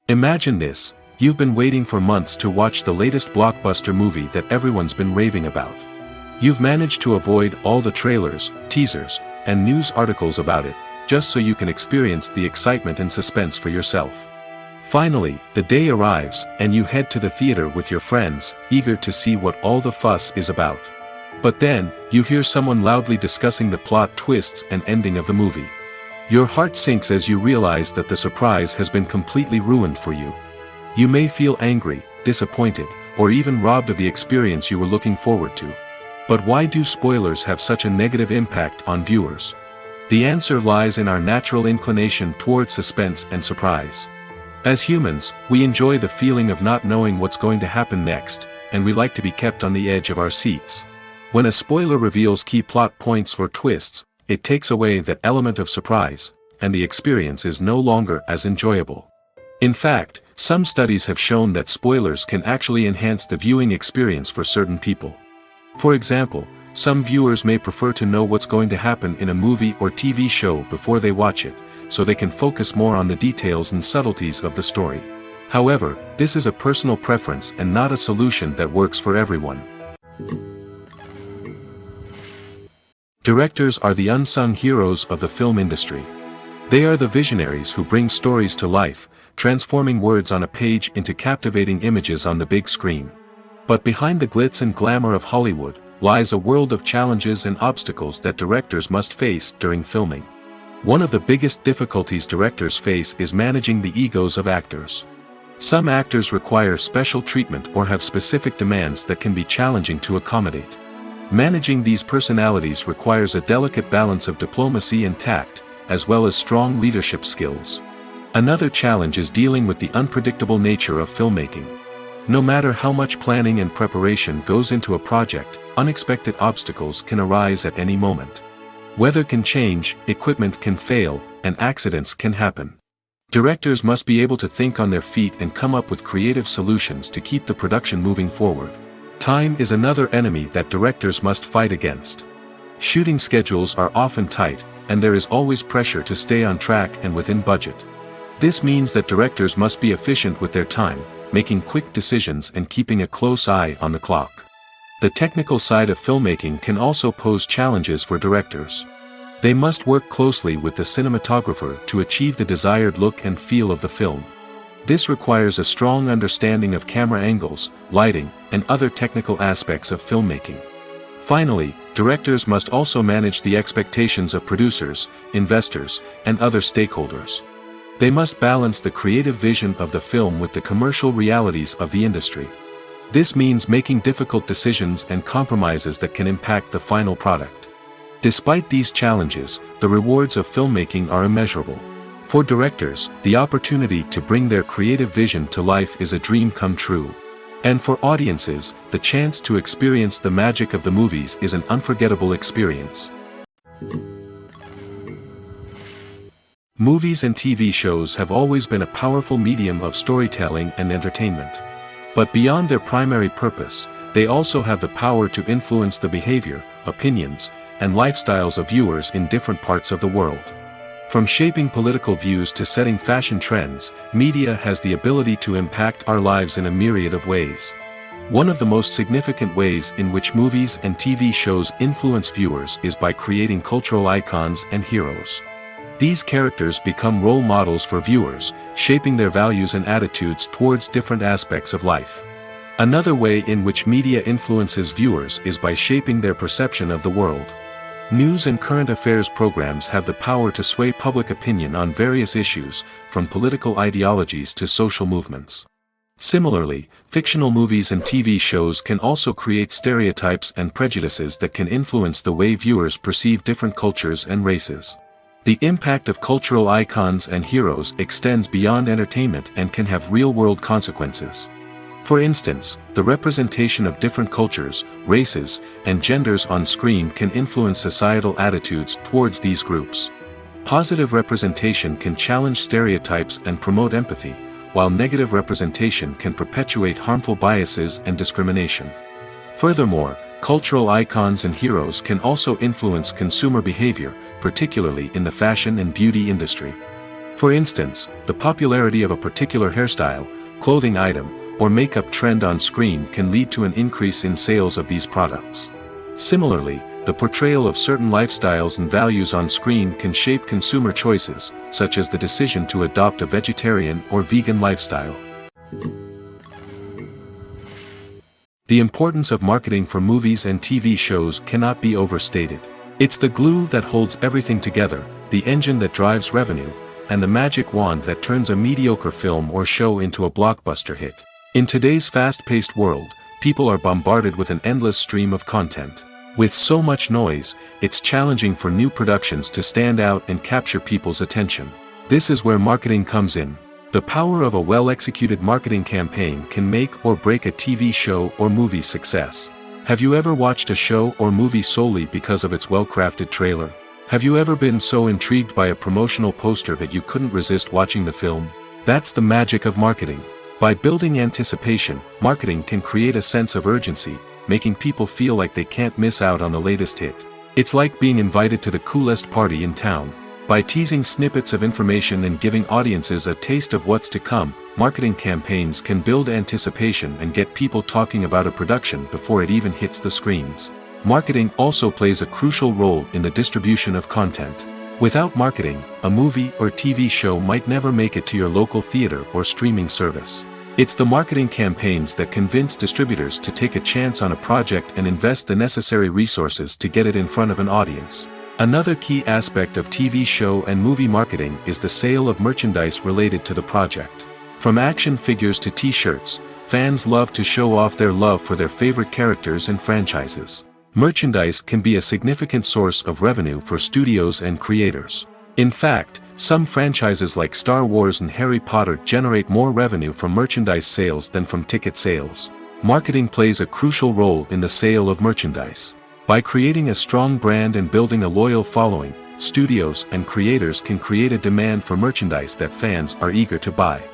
Imagine this: you've been waiting for months to watch the latest blockbuster movie that everyone's been raving about. You've managed to avoid all the trailers, teasers, and news articles about it, just so you can experience the excitement and suspense for yourself. Finally, the day arrives, and you head to the theater with your friends, eager to see what all the fuss is about. But then, you hear someone loudly discussing the plot twists and ending of the movie. Your heart sinks as you realize that the surprise has been completely ruined for you. You may feel angry, disappointed, or even robbed of the experience you were looking forward to. But why do spoilers have such a negative impact on viewers? The answer lies in our natural inclination towards suspense and surprise. As humans, we enjoy the feeling of not knowing what's going to happen next, and we like to be kept on the edge of our seats. When a spoiler reveals key plot points or twists, it takes away that element of surprise, and the experience is no longer as enjoyable. In fact, some studies have shown that spoilers can actually enhance the viewing experience for certain people. For example, some viewers may prefer to know what's going to happen in a movie or TV show before they watch it, so they can focus more on the details and subtleties of the story. However, this is a personal preference and not a solution that works for everyone. Directors are the unsung heroes of the film industry. They are the visionaries who bring stories to life, transforming words on a page into captivating images on the big screen. But behind the glitz and glamour of Hollywood, lies a world of challenges and obstacles that directors must face during filming. One of the biggest difficulties directors face is managing the egos of actors. Some actors require special treatment or have specific demands that can be challenging to accommodate. Managing these personalities requires a delicate balance of diplomacy and tact, as well as strong leadership skills. Another challenge is dealing with the unpredictable nature of filmmaking. No matter how much planning and preparation goes into a project, unexpected obstacles can arise at any moment. Weather can change, equipment can fail, and accidents can happen. Directors must be able to think on their feet and come up with creative solutions to keep the production moving forward. Time is another enemy that directors must fight against. Shooting schedules are often tight, and there is always pressure to stay on track and within budget. This means that directors must be efficient with their time, making quick decisions and keeping a close eye on the clock. The technical side of filmmaking can also pose challenges for directors. They must work closely with the cinematographer to achieve the desired look and feel of the film. This requires a strong understanding of camera angles, lighting, and other technical aspects of filmmaking. Finally, directors must also manage the expectations of producers, investors, and other stakeholders. They must balance the creative vision of the film with the commercial realities of the industry. This means making difficult decisions and compromises that can impact the final product. Despite these challenges, the rewards of filmmaking are immeasurable. For directors, the opportunity to bring their creative vision to life is a dream come true. And for audiences, the chance to experience the magic of the movies is an unforgettable experience. Movies and TV shows have always been a powerful medium of storytelling and entertainment. But beyond their primary purpose, they also have the power to influence the behavior, opinions, and lifestyles of viewers in different parts of the world. From shaping political views to setting fashion trends, media has the ability to impact our lives in a myriad of ways. One of the most significant ways in which movies and TV shows influence viewers is by creating cultural icons and heroes. These characters become role models for viewers, shaping their values and attitudes towards different aspects of life. Another way in which media influences viewers is by shaping their perception of the world. News and current affairs programs have the power to sway public opinion on various issues, from political ideologies to social movements. Similarly, fictional movies and TV shows can also create stereotypes and prejudices that can influence the way viewers perceive different cultures and races. The impact of cultural icons and heroes extends beyond entertainment and can have real-world consequences. For instance, the representation of different cultures, races, and genders on screen can influence societal attitudes towards these groups. Positive representation can challenge stereotypes and promote empathy, while negative representation can perpetuate harmful biases and discrimination. Furthermore, cultural icons and heroes can also influence consumer behavior, particularly in the fashion and beauty industry. For instance, the popularity of a particular hairstyle, clothing item, or makeup trend on screen can lead to an increase in sales of these products. Similarly, the portrayal of certain lifestyles and values on screen can shape consumer choices, such as the decision to adopt a vegetarian or vegan lifestyle. The importance of marketing for movies and TV shows cannot be overstated. It's the glue that holds everything together, the engine that drives revenue, and the magic wand that turns a mediocre film or show into a blockbuster hit. In today's fast-paced world, people are bombarded with an endless stream of content. With so much noise, it's challenging for new productions to stand out and capture people's attention. This is where marketing comes in. The power of a well-executed marketing campaign can make or break a TV show or movie's success. Have you ever watched a show or movie solely because of its well-crafted trailer? Have you ever been so intrigued by a promotional poster that you couldn't resist watching the film? That's the magic of marketing. By building anticipation, marketing can create a sense of urgency, making people feel like they can't miss out on the latest hit. It's like being invited to the coolest party in town. By teasing snippets of information and giving audiences a taste of what's to come, marketing campaigns can build anticipation and get people talking about a production before it even hits the screens. Marketing also plays a crucial role in the distribution of content. Without marketing, a movie or TV show might never make it to your local theater or streaming service. It's the marketing campaigns that convince distributors to take a chance on a project and invest the necessary resources to get it in front of an audience. Another key aspect of TV show and movie marketing is the sale of merchandise related to the project. From action figures to t-shirts, fans love to show off their love for their favorite characters and franchises. Merchandise can be a significant source of revenue for studios and creators. In fact, some franchises like Star Wars and Harry Potter generate more revenue from merchandise sales than from ticket sales. Marketing plays a crucial role in the sale of merchandise. By creating a strong brand and building a loyal following, studios and creators can create a demand for merchandise that fans are eager to buy.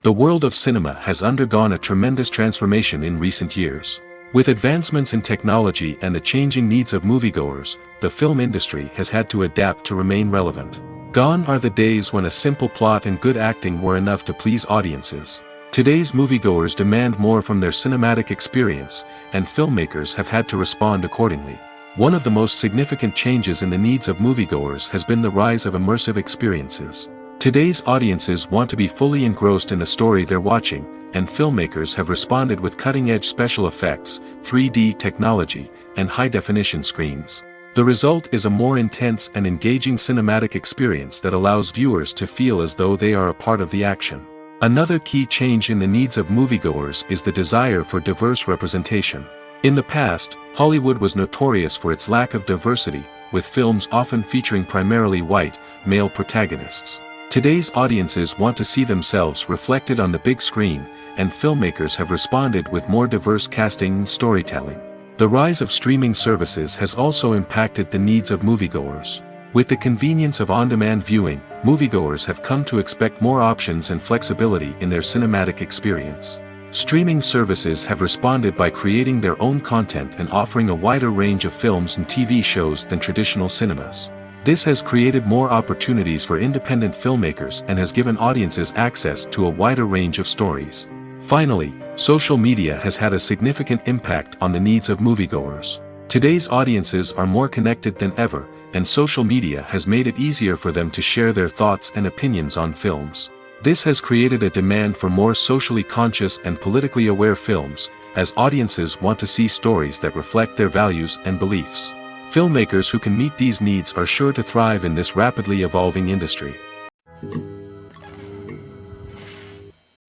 The world of cinema has undergone a tremendous transformation in recent years. With advancements in technology and the changing needs of moviegoers, the film industry has had to adapt to remain relevant. Gone are the days when a simple plot and good acting were enough to please audiences. Today's moviegoers demand more from their cinematic experience, and filmmakers have had to respond accordingly. One of the most significant changes in the needs of moviegoers has been the rise of immersive experiences. Today's audiences want to be fully engrossed in the story they're watching, and filmmakers have responded with cutting-edge special effects, 3D technology, and high-definition screens. The result is a more intense and engaging cinematic experience that allows viewers to feel as though they are a part of the action. Another key change in the needs of moviegoers is the desire for diverse representation. In the past, Hollywood was notorious for its lack of diversity, with films often featuring primarily white, male protagonists. Today's audiences want to see themselves reflected on the big screen, and filmmakers have responded with more diverse casting and storytelling. The rise of streaming services has also impacted the needs of moviegoers. With the convenience of on-demand viewing, moviegoers have come to expect more options and flexibility in their cinematic experience. Streaming services have responded by creating their own content and offering a wider range of films and TV shows than traditional cinemas. This has created more opportunities for independent filmmakers and has given audiences access to a wider range of stories. Finally, social media has had a significant impact on the needs of moviegoers. Today's audiences are more connected than ever, and social media has made it easier for them to share their thoughts and opinions on films. This has created a demand for more socially conscious and politically aware films, as audiences want to see stories that reflect their values and beliefs. Filmmakers who can meet these needs are sure to thrive in this rapidly evolving industry.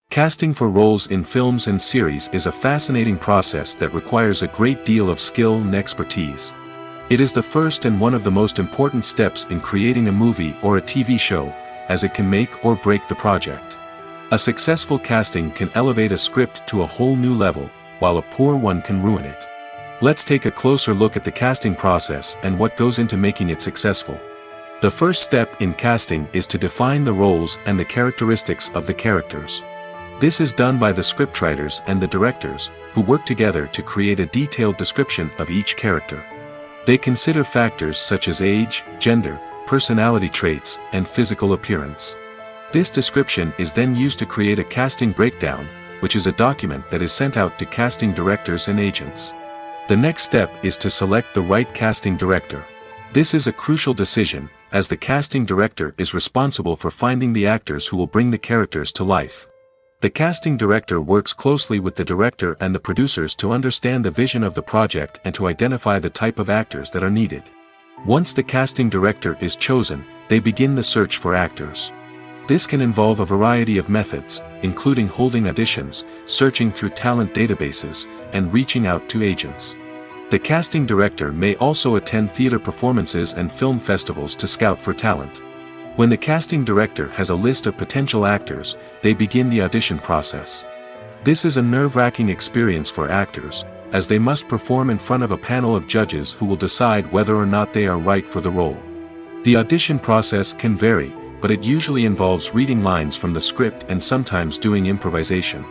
Casting for roles in films and series is a fascinating process that requires a great deal of skill and expertise. It is the first and one of the most important steps in creating a movie or a TV show, as it can make or break the project. A successful casting can elevate a script to a whole new level, while a poor one can ruin it. Let's take a closer look at the casting process and what goes into making it successful. The first step in casting is to define the roles and the characteristics of the characters. This is done by the scriptwriters and the directors, who work together to create a detailed description of each character. They consider factors such as age, gender, personality traits, and physical appearance. This description is then used to create a casting breakdown, which is a document that is sent out to casting directors and agents. The next step is to select the right casting director. This is a crucial decision, as the casting director is responsible for finding the actors who will bring the characters to life. The casting director works closely with the director and the producers to understand the vision of the project and to identify the type of actors that are needed. Once the casting director is chosen, they begin the search for actors. This can involve a variety of methods, including holding auditions, searching through talent databases, and reaching out to agents. The casting director may also attend theater performances and film festivals to scout for talent. When the casting director has a list of potential actors, they begin the audition process. This is a nerve-wracking experience for actors, as they must perform in front of a panel of judges who will decide whether or not they are right for the role. The audition process can vary, but it usually involves reading lines from the script and sometimes doing improvisation.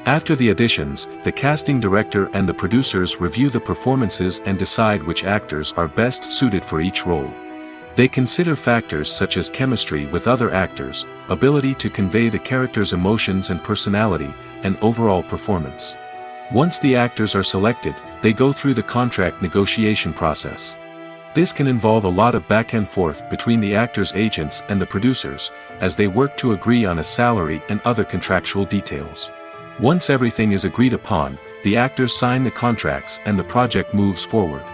After the auditions, the casting director and the producers review the performances and decide which actors are best suited for each role. They consider factors such as chemistry with other actors, ability to convey the character's emotions and personality, and overall performance. Once the actors are selected, they go through the contract negotiation process. This can involve a lot of back and forth between the actors' agents and the producers, as they work to agree on a salary and other contractual details. Once everything is agreed upon, the actors sign the contracts and the project moves forward.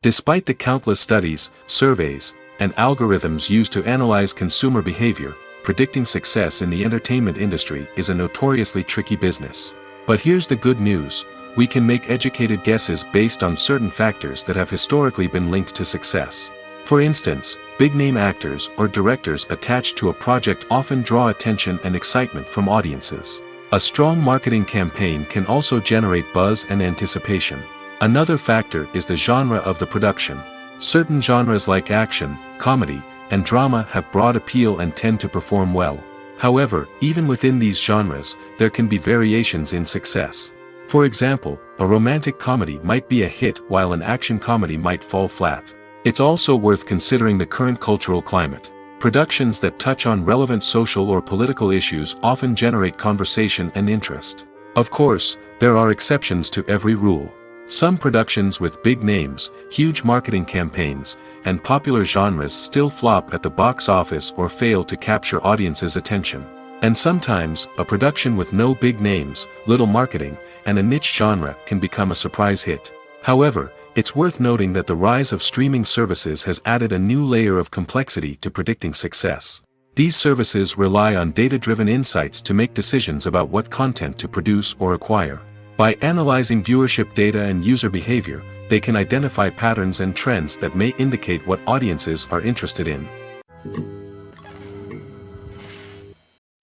Despite the countless studies, surveys, and algorithms used to analyze consumer behavior, predicting success in the entertainment industry is a notoriously tricky business. But here's the good news: we can make educated guesses based on certain factors that have historically been linked to success. For instance, big-name actors or directors attached to a project often draw attention and excitement from audiences. A strong marketing campaign can also generate buzz and anticipation. Another factor is the genre of the production. Certain genres like action, comedy, and drama have broad appeal and tend to perform well. However, even within these genres, there can be variations in success. For example, a romantic comedy might be a hit while an action comedy might fall flat. It's also worth considering the current cultural climate. Productions that touch on relevant social or political issues often generate conversation and interest. Of course, there are exceptions to every rule. Some productions with big names, huge marketing campaigns, and popular genres still flop at the box office or fail to capture audiences' attention. And sometimes, a production with no big names, little marketing, and a niche genre can become a surprise hit. However, it's worth noting that the rise of streaming services has added a new layer of complexity to predicting success. These services rely on data-driven insights to make decisions about what content to produce or acquire. By analyzing viewership data and user behavior, they can identify patterns and trends that may indicate what audiences are interested in.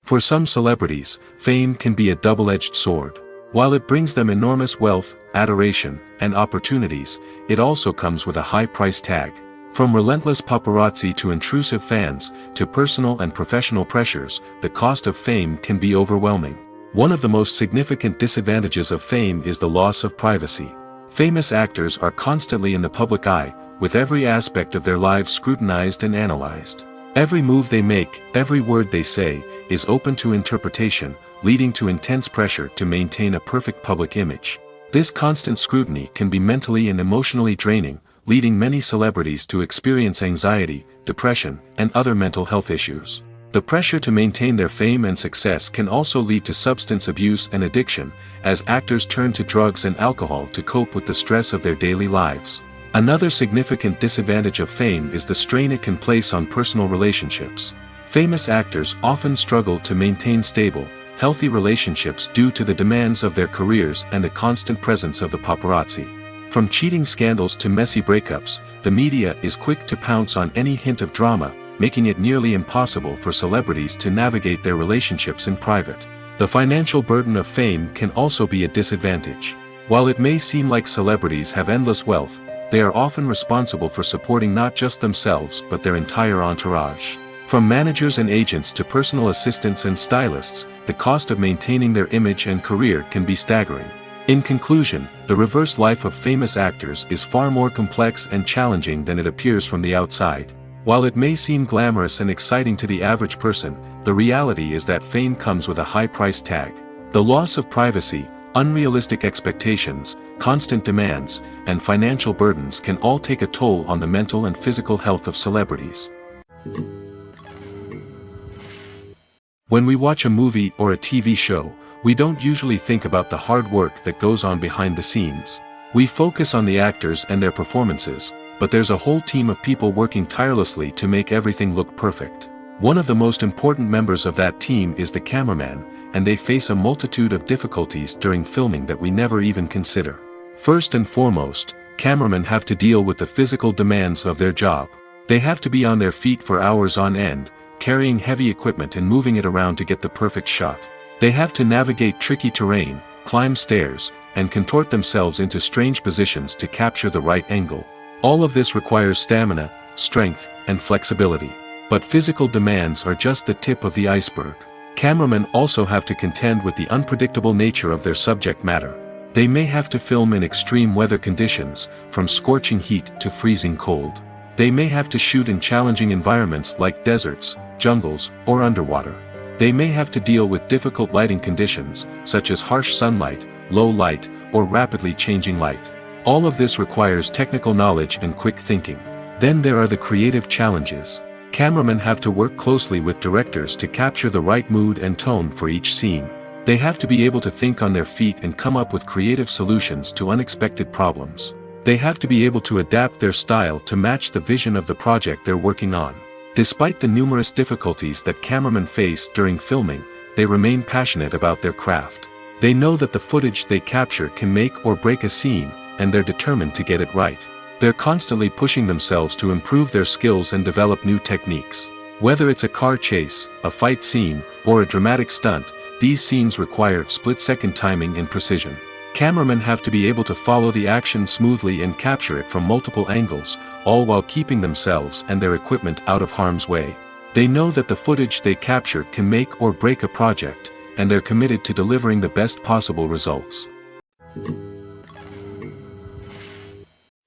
For some celebrities, fame can be a double-edged sword. While it brings them enormous wealth, adoration, and opportunities, it also comes with a high price tag. From relentless paparazzi to intrusive fans, to personal and professional pressures, the cost of fame can be overwhelming. One of the most significant disadvantages of fame is the loss of privacy. Famous actors are constantly in the public eye, with every aspect of their lives scrutinized and analyzed. Every move they make, every word they say, is open to interpretation, leading to intense pressure to maintain a perfect public image. This constant scrutiny can be mentally and emotionally draining, leading many celebrities to experience anxiety, depression, and other mental health issues. The pressure to maintain their fame and success can also lead to substance abuse and addiction, as actors turn to drugs and alcohol to cope with the stress of their daily lives. Another significant disadvantage of fame is the strain it can place on personal relationships. Famous actors often struggle to maintain stable, healthy relationships due to the demands of their careers and the constant presence of the paparazzi. From cheating scandals to messy breakups, the media is quick to pounce on any hint of drama, making it nearly impossible for celebrities to navigate their relationships in private. The financial burden of fame can also be a disadvantage. While it may seem like celebrities have endless wealth, they are often responsible for supporting not just themselves but their entire entourage. From managers and agents to personal assistants and stylists, the cost of maintaining their image and career can be staggering. In conclusion, the reverse life of famous actors is far more complex and challenging than it appears from the outside. While it may seem glamorous and exciting to the average person, the reality is that fame comes with a high price tag. The loss of privacy, unrealistic expectations, constant demands, and financial burdens can all take a toll on the mental and physical health of celebrities. When we watch a movie or a TV show, we don't usually think about the hard work that goes on behind the scenes. We focus on the actors and their performances, but there's a whole team of people working tirelessly to make everything look perfect. One of the most important members of that team is the cameraman, and they face a multitude of difficulties during filming that we never even consider. First and foremost, cameramen have to deal with the physical demands of their job. They have to be on their feet for hours on end, carrying heavy equipment and moving it around to get the perfect shot. They have to navigate tricky terrain, climb stairs, and contort themselves into strange positions to capture the right angle. All of this requires stamina, strength, and flexibility. But physical demands are just the tip of the iceberg. Cameramen also have to contend with the unpredictable nature of their subject matter. They may have to film in extreme weather conditions, from scorching heat to freezing cold. They may have to shoot in challenging environments like deserts, jungles, or underwater. They may have to deal with difficult lighting conditions, such as harsh sunlight, low light, or rapidly changing light. All of this requires technical knowledge and quick thinking. Then there are the creative challenges. Cameramen have to work closely with directors to capture the right mood and tone for each scene. They have to be able to think on their feet and come up with creative solutions to unexpected problems. They have to be able to adapt their style to match the vision of the project they're working on. Despite the numerous difficulties that cameramen face during filming, they remain passionate about their craft. They know that the footage they capture can make or break a scene, and they're determined to get it right. They're constantly pushing themselves to improve their skills and develop new techniques. Whether it's a car chase, a fight scene, or a dramatic stunt, these scenes require split-second timing and precision. Cameramen have to be able to follow the action smoothly and capture it from multiple angles, all while keeping themselves and their equipment out of harm's way. They know that the footage they capture can make or break a project, and they're committed to delivering the best possible results.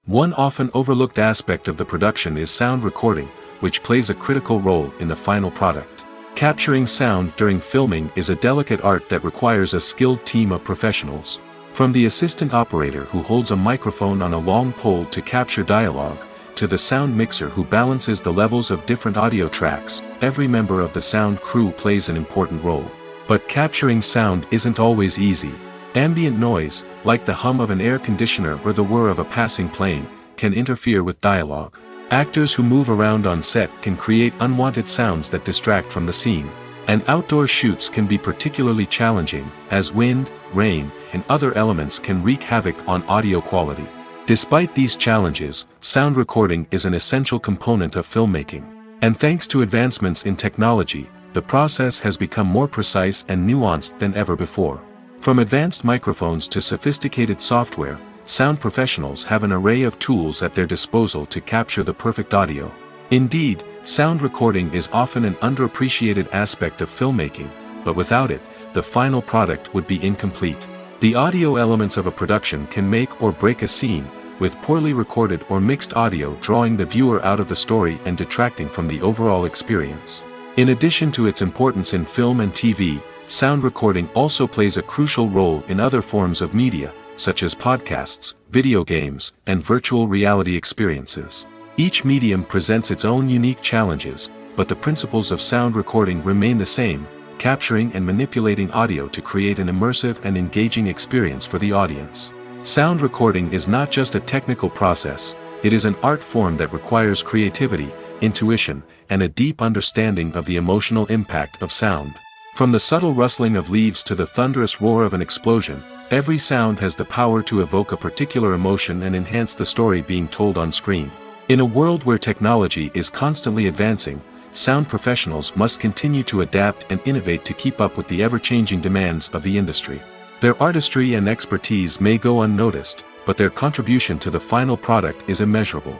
One often overlooked aspect of the production is sound recording, which plays a critical role in the final product. Capturing sound during filming is a delicate art that requires a skilled team of professionals. From the assistant operator who holds a microphone on a long pole to capture dialogue, to the sound mixer who balances the levels of different audio tracks, every member of the sound crew plays an important role. But capturing sound isn't always easy. Ambient noise, like the hum of an air conditioner or the whir of a passing plane, can interfere with dialogue. Actors who move around on set can create unwanted sounds that distract from the scene. And outdoor shoots can be particularly challenging, as wind, rain, and other elements can wreak havoc on audio quality. Despite these challenges, sound recording is an essential component of filmmaking. And thanks to advancements in technology, the process has become more precise and nuanced than ever before. From advanced microphones to sophisticated software, sound professionals have an array of tools at their disposal to capture the perfect audio. Indeed, sound recording is often an underappreciated aspect of filmmaking, but without it, the final product would be incomplete. The audio elements of a production can make or break a scene, with poorly recorded or mixed audio drawing the viewer out of the story and detracting from the overall experience. In addition to its importance in film and TV, sound recording also plays a crucial role in other forms of media, such as podcasts, video games, and virtual reality experiences. Each medium presents its own unique challenges, but the principles of sound recording remain the same, capturing and manipulating audio to create an immersive and engaging experience for the audience. Sound recording is not just a technical process, it is an art form that requires creativity, intuition, and a deep understanding of the emotional impact of sound. From the subtle rustling of leaves to the thunderous roar of an explosion, every sound has the power to evoke a particular emotion and enhance the story being told on screen. In a world where technology is constantly advancing, sound professionals must continue to adapt and innovate to keep up with the ever-changing demands of the industry. Their artistry and expertise may go unnoticed, but their contribution to the final product is immeasurable.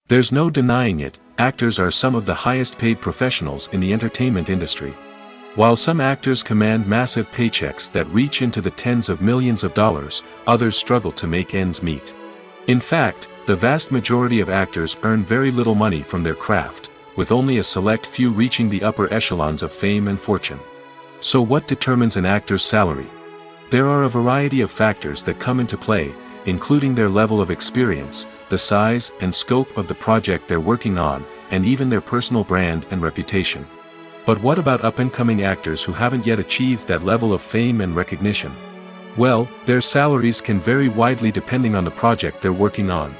There's no denying it, actors are some of the highest-paid professionals in the entertainment industry. While some actors command massive paychecks that reach into the tens of millions of dollars, others struggle to make ends meet. In fact, the vast majority of actors earn very little money from their craft, with only a select few reaching the upper echelons of fame and fortune. So what determines an actor's salary? There are a variety of factors that come into play, including their level of experience, the size and scope of the project they're working on, and even their personal brand and reputation. But what about up-and-coming actors who haven't yet achieved that level of fame and recognition? Well, their salaries can vary widely depending on the project they're working on.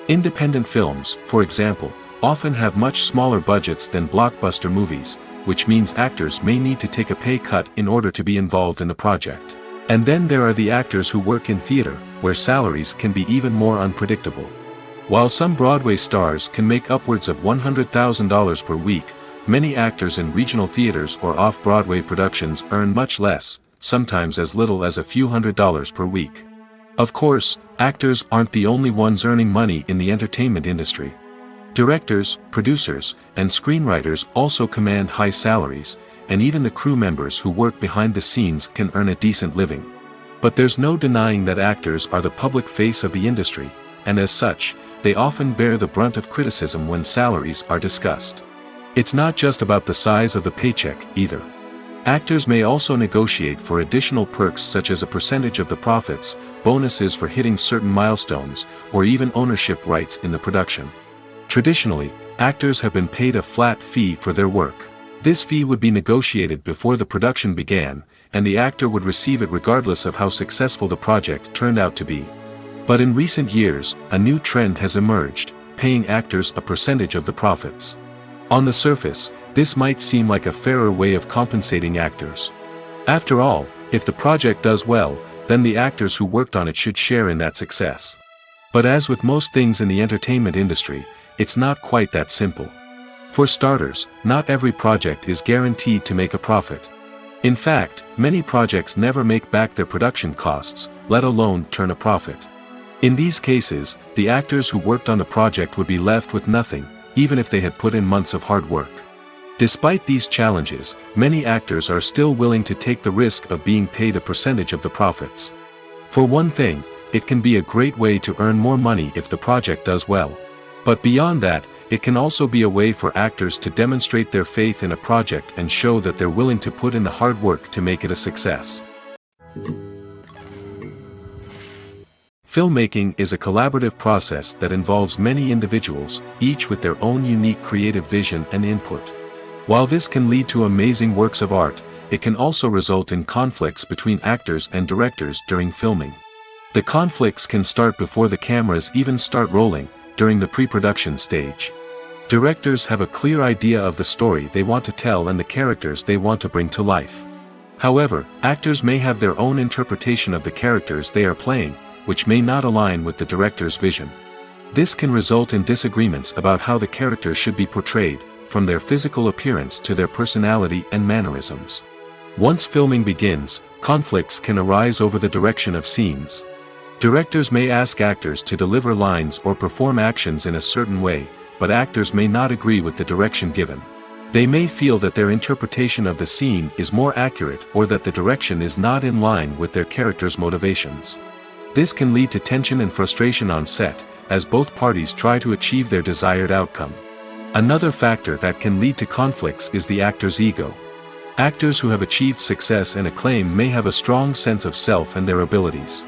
Independent films, for example, often have much smaller budgets than blockbuster movies, which means actors may need to take a pay cut in order to be involved in the project. And then there are the actors who work in theater, where salaries can be even more unpredictable. While some Broadway stars can make upwards of $100,000 per week, many actors in regional theaters or off-Broadway productions earn much less, sometimes as little as a few $100s per week. Of course, actors aren't the only ones earning money in the entertainment industry. Directors, producers, and screenwriters also command high salaries, and even the crew members who work behind the scenes can earn a decent living. But there's no denying that actors are the public face of the industry, and as such, they often bear the brunt of criticism when salaries are discussed. It's not just about the size of the paycheck, either. Actors may also negotiate for additional perks such as a percentage of the profits, bonuses for hitting certain milestones, or even ownership rights in the production. Traditionally, actors have been paid a flat fee for their work. This fee would be negotiated before the production began, and the actor would receive it regardless of how successful the project turned out to be. But in recent years, a new trend has emerged, paying actors a percentage of the profits. On the surface, this might seem like a fairer way of compensating actors. After all, if the project does well, then the actors who worked on it should share in that success. But as with most things in the entertainment industry, it's not quite that simple. For starters, not every project is guaranteed to make a profit. In fact, many projects never make back their production costs, let alone turn a profit. In these cases, the actors who worked on the project would be left with nothing, even if they had put in months of hard work. Despite these challenges, many actors are still willing to take the risk of being paid a percentage of the profits. For one thing, it can be a great way to earn more money if the project does well. But beyond that, it can also be a way for actors to demonstrate their faith in a project and show that they're willing to put in the hard work to make it a success. Filmmaking is a collaborative process that involves many individuals, each with their own unique creative vision and input. While this can lead to amazing works of art, it can also result in conflicts between actors and directors during filming. The conflicts can start before the cameras even start rolling, during the pre-production stage. Directors have a clear idea of the story they want to tell and the characters they want to bring to life. However, actors may have their own interpretation of the characters they are playing, which may not align with the director's vision. This can result in disagreements about how the characters should be portrayed, from their physical appearance to their personality and mannerisms. Once filming begins, conflicts can arise over the direction of scenes. Directors may ask actors to deliver lines or perform actions in a certain way, but actors may not agree with the direction given. They may feel that their interpretation of the scene is more accurate or that the direction is not in line with their character's motivations. This can lead to tension and frustration on set, as both parties try to achieve their desired outcome. Another factor that can lead to conflicts is the actor's ego. Actors who have achieved success and acclaim may have a strong sense of self and their abilities.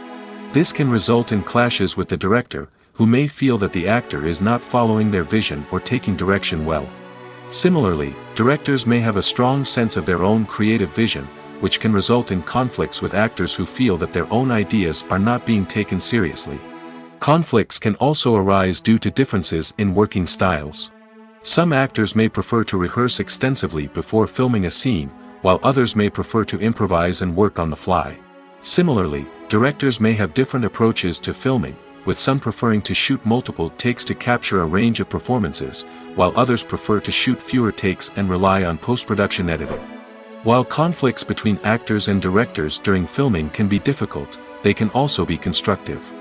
This can result in clashes with the director, who may feel that the actor is not following their vision or taking direction well. Similarly, directors may have a strong sense of their own creative vision, which can result in conflicts with actors who feel that their own ideas are not being taken seriously. Conflicts can also arise due to differences in working styles. Some actors may prefer to rehearse extensively before filming a scene, while others may prefer to improvise and work on the fly. Similarly, directors may have different approaches to filming, with some preferring to shoot multiple takes to capture a range of performances, while others prefer to shoot fewer takes and rely on post-production editing. While conflicts between actors and directors during filming can be difficult, they can also be constructive.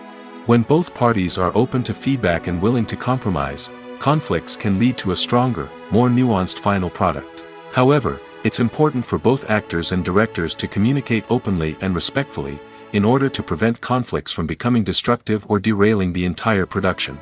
When both parties are open to feedback and willing to compromise, conflicts can lead to a stronger, more nuanced final product. However, it's important for both actors and directors to communicate openly and respectfully, in order to prevent conflicts from becoming destructive or derailing the entire production.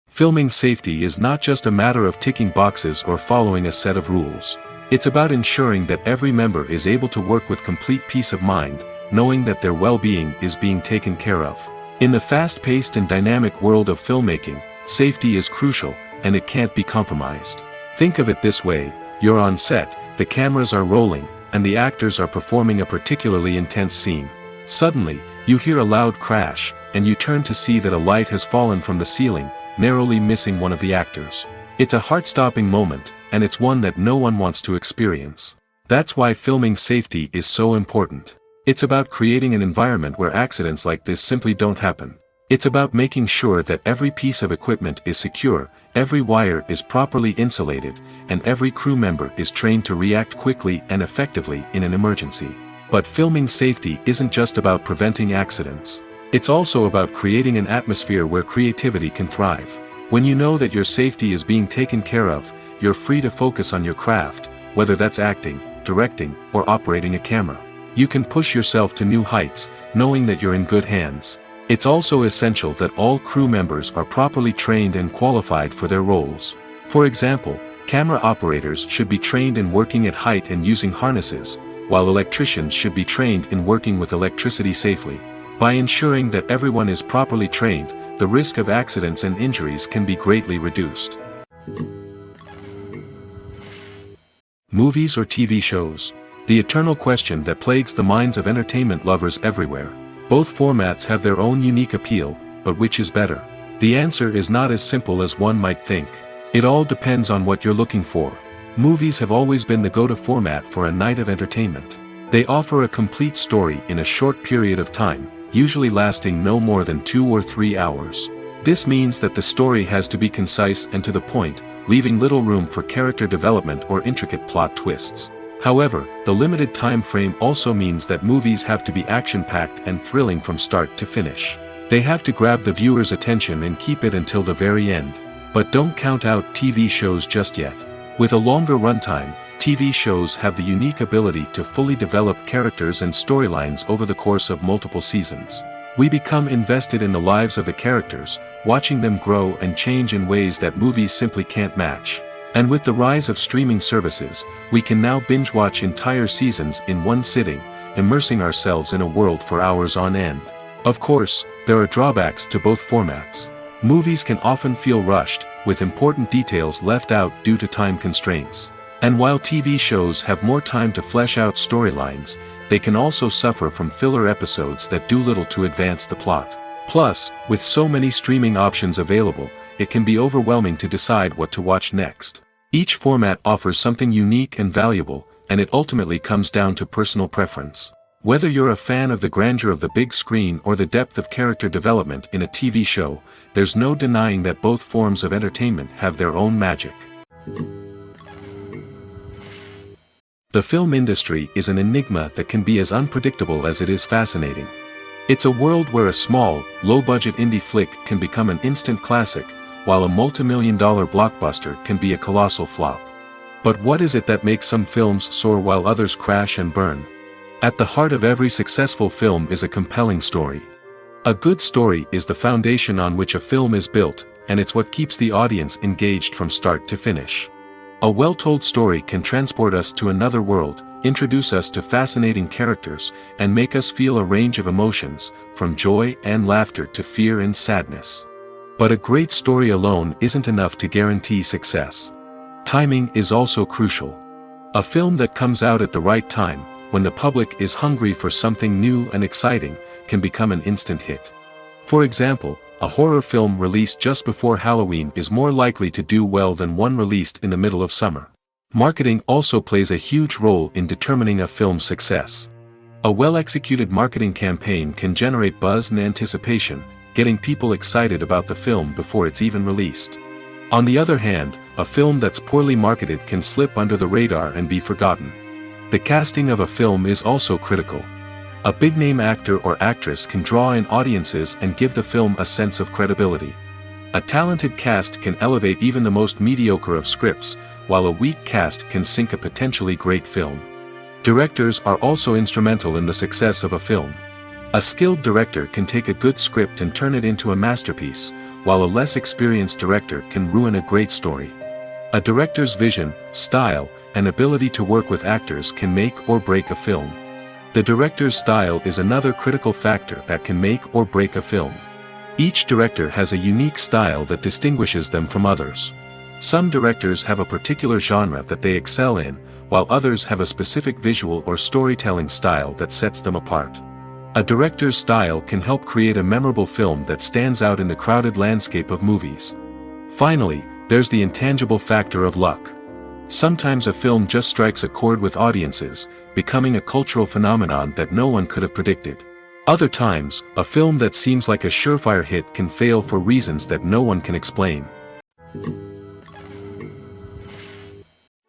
Filming safety is not just a matter of ticking boxes or following a set of rules. It's about ensuring that every member is able to work with complete peace of mind, knowing that their well-being is being taken care of. In the fast-paced and dynamic world of filmmaking, safety is crucial, and it can't be compromised. Think of it this way: you're on set, the cameras are rolling, and the actors are performing a particularly intense scene. Suddenly, you hear a loud crash, and you turn to see that a light has fallen from the ceiling, narrowly missing one of the actors. It's a heart-stopping moment, and it's one that no one wants to experience. That's why filming safety is so important. It's about creating an environment where accidents like this simply don't happen. It's about making sure that every piece of equipment is secure, every wire is properly insulated, and every crew member is trained to react quickly and effectively in an emergency. But filming safety isn't just about preventing accidents. It's also about creating an atmosphere where creativity can thrive. When you know that your safety is being taken care of, you're free to focus on your craft, whether that's acting, directing, or operating a camera. You can push yourself to new heights, knowing that you're in good hands. It's also essential that all crew members are properly trained and qualified for their roles. For example, camera operators should be trained in working at height and using harnesses, while electricians should be trained in working with electricity safely. By ensuring that everyone is properly trained, the risk of accidents and injuries can be greatly reduced. Movies or TV shows? The eternal question that plagues the minds of entertainment lovers everywhere. Both formats have their own unique appeal, but which is better? The answer is not as simple as one might think. It all depends on what you're looking for. Movies have always been the go-to format for a night of entertainment. They offer a complete story in a short period of time, usually lasting no more than 2 or 3 hours. This means that the story has to be concise and to the point, leaving little room for character development or intricate plot twists. However, the limited time frame also means that movies have to be action-packed and thrilling from start to finish. They have to grab the viewer's attention and keep it until the very end. But don't count out TV shows just yet. With a longer runtime, TV shows have the unique ability to fully develop characters and storylines over the course of multiple seasons. We become invested in the lives of the characters, watching them grow and change in ways that movies simply can't match. And with the rise of streaming services, we can now binge-watch entire seasons in one sitting, immersing ourselves in a world for hours on end. Of course, there are drawbacks to both formats. Movies can often feel rushed, with important details left out due to time constraints. And while TV shows have more time to flesh out storylines, they can also suffer from filler episodes that do little to advance the plot. Plus, with so many streaming options available, it can be overwhelming to decide what to watch next. Each format offers something unique and valuable, and it ultimately comes down to personal preference. Whether you're a fan of the grandeur of the big screen or the depth of character development in a TV show, there's no denying that both forms of entertainment have their own magic. The film industry is an enigma that can be as unpredictable as it is fascinating. It's a world where a small, low-budget indie flick can become an instant classic, while a multi-million-dollar blockbuster can be a colossal flop. But what is it that makes some films soar while others crash and burn? At the heart of every successful film is a compelling story. A good story is the foundation on which a film is built, and it's what keeps the audience engaged from start to finish. A well-told story can transport us to another world, introduce us to fascinating characters, and make us feel a range of emotions, from joy and laughter to fear and sadness. But a great story alone isn't enough to guarantee success. Timing is also crucial. A film that comes out at the right time, when the public is hungry for something new and exciting, can become an instant hit. For example, a horror film released just before Halloween is more likely to do well than one released in the middle of summer. Marketing also plays a huge role in determining a film's success. A well-executed marketing campaign can generate buzz and anticipation, getting people excited about the film before it's even released. On the other hand, a film that's poorly marketed can slip under the radar and be forgotten. The casting of a film is also critical. A big-name actor or actress can draw in audiences and give the film a sense of credibility. A talented cast can elevate even the most mediocre of scripts, while a weak cast can sink a potentially great film. Directors are also instrumental in the success of a film. A skilled director can take a good script and turn it into a masterpiece, while a less experienced director can ruin a great story. A director's vision, style, and ability to work with actors can make or break a film. The director's style is another critical factor that can make or break a film. Each director has a unique style that distinguishes them from others. Some directors have a particular genre that they excel in, while others have a specific visual or storytelling style that sets them apart. A director's style can help create a memorable film that stands out in the crowded landscape of movies. Finally, there's the intangible factor of luck. Sometimes a film just strikes a chord with audiences, becoming a cultural phenomenon that no one could have predicted. Other times, a film that seems like a surefire hit can fail for reasons that no one can explain.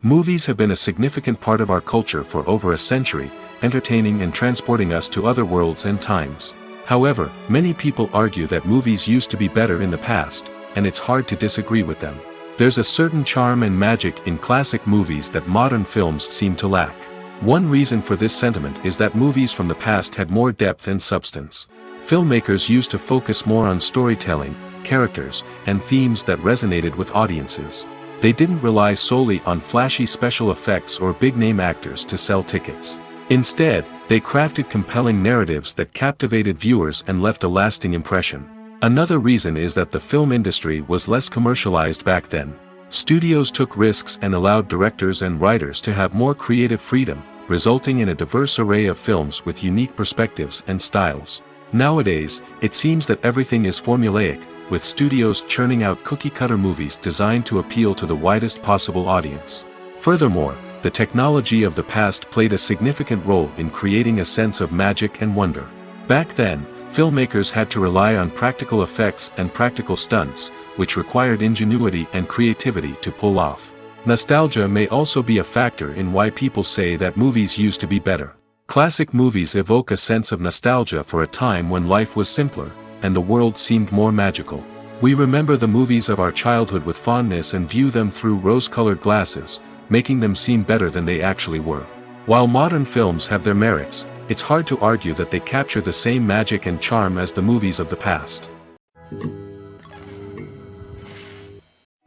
Movies have been a significant part of our culture for over a century, entertaining and transporting us to other worlds and times. However, many people argue that movies used to be better in the past, and it's hard to disagree with them. There's a certain charm and magic in classic movies that modern films seem to lack. One reason for this sentiment is that movies from the past had more depth and substance. Filmmakers used to focus more on storytelling, characters, and themes that resonated with audiences. They didn't rely solely on flashy special effects or big-name actors to sell tickets. Instead, they crafted compelling narratives that captivated viewers and left a lasting impression. Another reason is that the film industry was less commercialized back then. Studios took risks and allowed directors and writers to have more creative freedom, resulting in a diverse array of films with unique perspectives and styles. Nowadays, it seems that everything is formulaic, with studios churning out cookie-cutter movies designed to appeal to the widest possible audience. Furthermore, the technology of the past played a significant role in creating a sense of magic and wonder. Back then, filmmakers had to rely on practical effects and practical stunts, which required ingenuity and creativity to pull off. Nostalgia may also be a factor in why people say that movies used to be better. Classic movies evoke a sense of nostalgia for a time when life was simpler, and the world seemed more magical. We remember the movies of our childhood with fondness and view them through rose-colored glasses, making them seem better than they actually were. While modern films have their merits, it's hard to argue that they capture the same magic and charm as the movies of the past.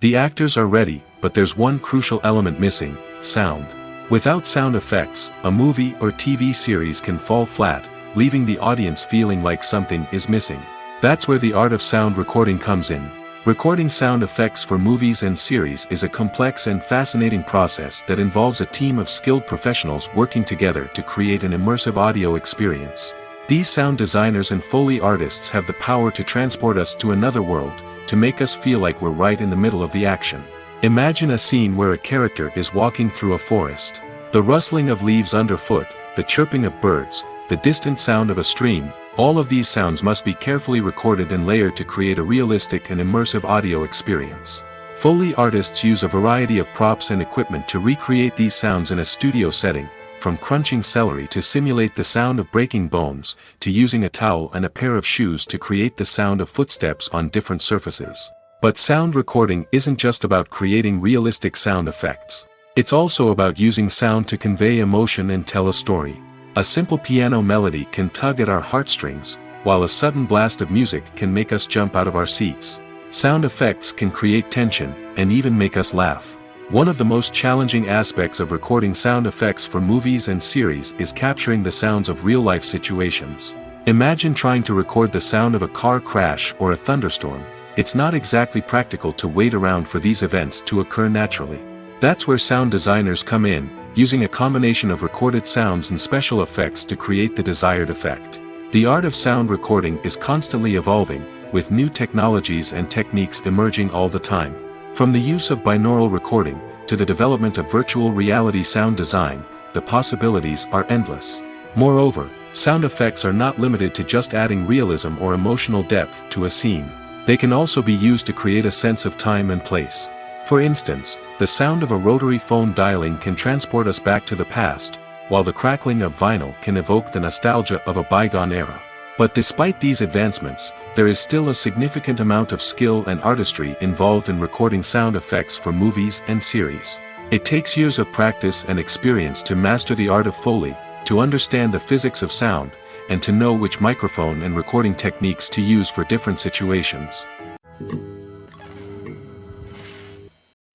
The actors are ready, but there's one crucial element missing: sound. Without sound effects, a movie or TV series can fall flat, leaving the audience feeling like something is missing. That's where the art of sound recording comes in. Recording sound effects for movies and series is a complex and fascinating process that involves a team of skilled professionals working together to create an immersive audio experience. These sound designers and Foley artists have the power to transport us to another world, to make us feel like we're right in the middle of the action. Imagine a scene where a character is walking through a forest. The rustling of leaves underfoot, the chirping of birds, the distant sound of a stream, all of these sounds must be carefully recorded and layered to create a realistic and immersive audio experience. Foley artists use a variety of props and equipment to recreate these sounds in a studio setting, from crunching celery to simulate the sound of breaking bones, to using a towel and a pair of shoes to create the sound of footsteps on different surfaces. But sound recording isn't just about creating realistic sound effects. It's also about using sound to convey emotion and tell a story. A simple piano melody can tug at our heartstrings, while a sudden blast of music can make us jump out of our seats. Sound effects can create tension, and even make us laugh. One of the most challenging aspects of recording sound effects for movies and series is capturing the sounds of real-life situations. Imagine trying to record the sound of a car crash or a thunderstorm. It's not exactly practical to wait around for these events to occur naturally. That's where sound designers come in, using a combination of recorded sounds and special effects to create the desired effect. The art of sound recording is constantly evolving, with new technologies and techniques emerging all the time. From the use of binaural recording, to the development of virtual reality sound design, the possibilities are endless. Moreover, sound effects are not limited to just adding realism or emotional depth to a scene. They can also be used to create a sense of time and place. For instance, the sound of a rotary phone dialing can transport us back to the past, while the crackling of vinyl can evoke the nostalgia of a bygone era. But despite these advancements, there is still a significant amount of skill and artistry involved in recording sound effects for movies and series. It takes years of practice and experience to master the art of Foley, to understand the physics of sound, and to know which microphone and recording techniques to use for different situations.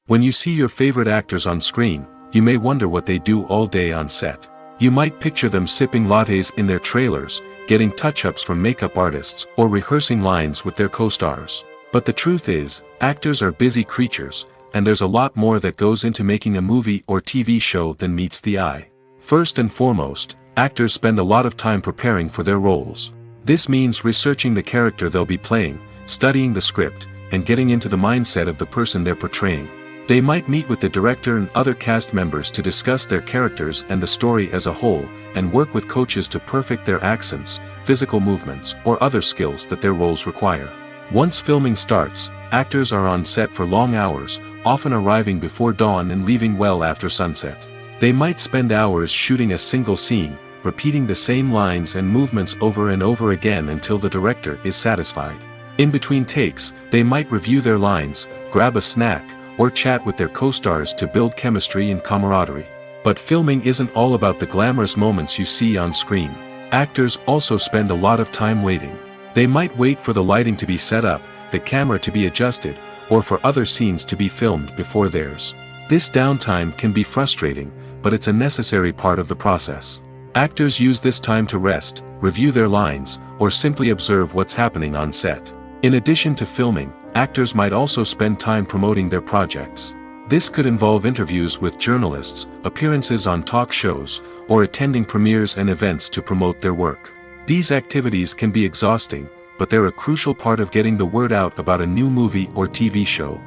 When you see your favorite actors on screen, you may wonder what they do all day on set. You might picture them sipping lattes in their trailers, getting touch-ups from makeup artists, or rehearsing lines with their co-stars. But the truth is, actors are busy creatures, and there's a lot more that goes into making a movie or TV show than meets the eye. First and foremost, actors spend a lot of time preparing for their roles. This means researching the character they'll be playing, studying the script, and getting into the mindset of the person they're portraying. They might meet with the director and other cast members to discuss their characters and the story as a whole, and work with coaches to perfect their accents, physical movements, or other skills that their roles require. Once filming starts, actors are on set for long hours, often arriving before dawn and leaving well after sunset. They might spend hours shooting a single scene, repeating the same lines and movements over and over again until the director is satisfied. In between takes, they might review their lines, grab a snack, or chat with their co-stars to build chemistry and camaraderie. But filming isn't all about the glamorous moments you see on screen. Actors also spend a lot of time waiting. They might wait for the lighting to be set up, the camera to be adjusted, or for other scenes to be filmed before theirs. This downtime can be frustrating, but it's a necessary part of the process. Actors use this time to rest, review their lines, or simply observe what's happening on set. In addition to filming, actors might also spend time promoting their projects. This could involve interviews with journalists, appearances on talk shows, or attending premieres and events to promote their work. These activities can be exhausting, but they're a crucial part of getting the word out about a new movie or TV show.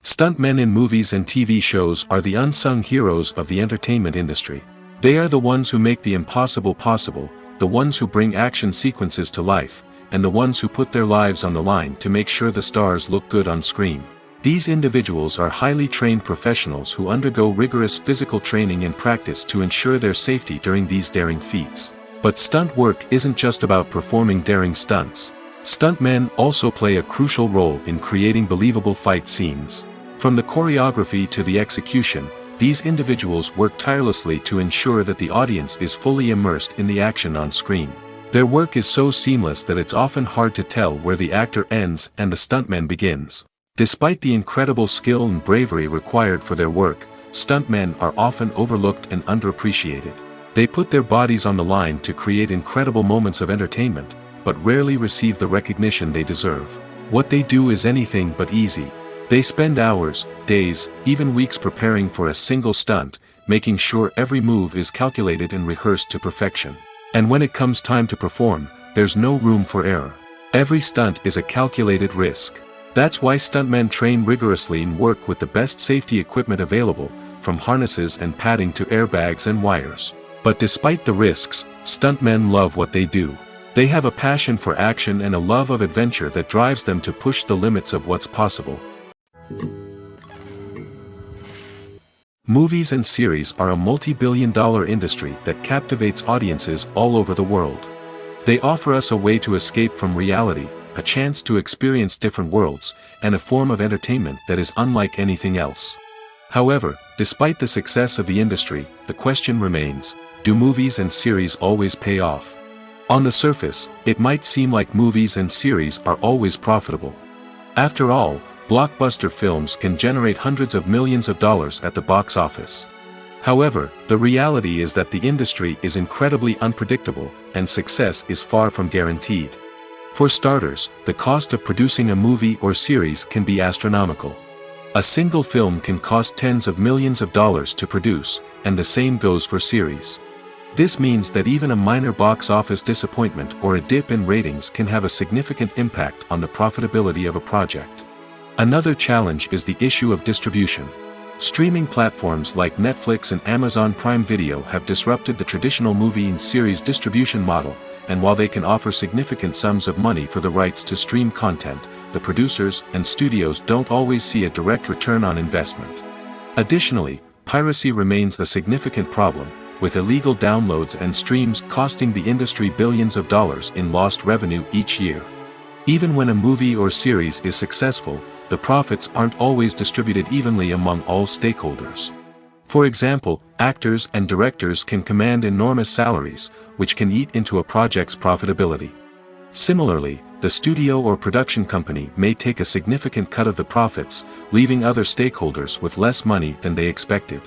Stuntmen in movies and TV shows are the unsung heroes of the entertainment industry. They are the ones who make the impossible possible, the ones who bring action sequences to life, and the ones who put their lives on the line to make sure the stars look good on screen. These individuals are highly trained professionals who undergo rigorous physical training and practice to ensure their safety during these daring feats. But stunt work isn't just about performing daring stunts. Stuntmen also play a crucial role in creating believable fight scenes. From the choreography to the execution, these individuals work tirelessly to ensure that the audience is fully immersed in the action on screen. Their work is so seamless that it's often hard to tell where the actor ends and the stuntman begins. Despite the incredible skill and bravery required for their work, stuntmen are often overlooked and underappreciated. They put their bodies on the line to create incredible moments of entertainment, but rarely receive the recognition they deserve. What they do is anything but easy. They spend hours, days, even weeks preparing for a single stunt, making sure every move is calculated and rehearsed to perfection. And when it comes time to perform, there's no room for error. Every stunt is a calculated risk. That's why stuntmen train rigorously and work with the best safety equipment available, from harnesses and padding to airbags and wires. But despite the risks, stuntmen love what they do. They have a passion for action and a love of adventure that drives them to push the limits of what's possible. Movies and series are a multi-billion-dollar industry that captivates audiences all over the world. They offer us a way to escape from reality, a chance to experience different worlds, and a form of entertainment that is unlike anything else. However, despite the success of the industry, the question remains, do movies and series always pay off? On the surface, it might seem like movies and series are always profitable. After all, blockbuster films can generate hundreds of millions of dollars at the box office. However, the reality is that the industry is incredibly unpredictable, and success is far from guaranteed. For starters, the cost of producing a movie or series can be astronomical. A single film can cost tens of millions of dollars to produce, and the same goes for series. This means that even a minor box office disappointment or a dip in ratings can have a significant impact on the profitability of a project. Another challenge is the issue of distribution. Streaming platforms like Netflix and Amazon Prime Video have disrupted the traditional movie and series distribution model, and while they can offer significant sums of money for the rights to stream content, the producers and studios don't always see a direct return on investment. Additionally, piracy remains a significant problem, with illegal downloads and streams costing the industry billions of dollars in lost revenue each year. Even when a movie or series is successful, the profits aren't always distributed evenly among all stakeholders. For example, actors and directors can command enormous salaries, which can eat into a project's profitability. Similarly, the studio or production company may take a significant cut of the profits, leaving other stakeholders with less money than they expected.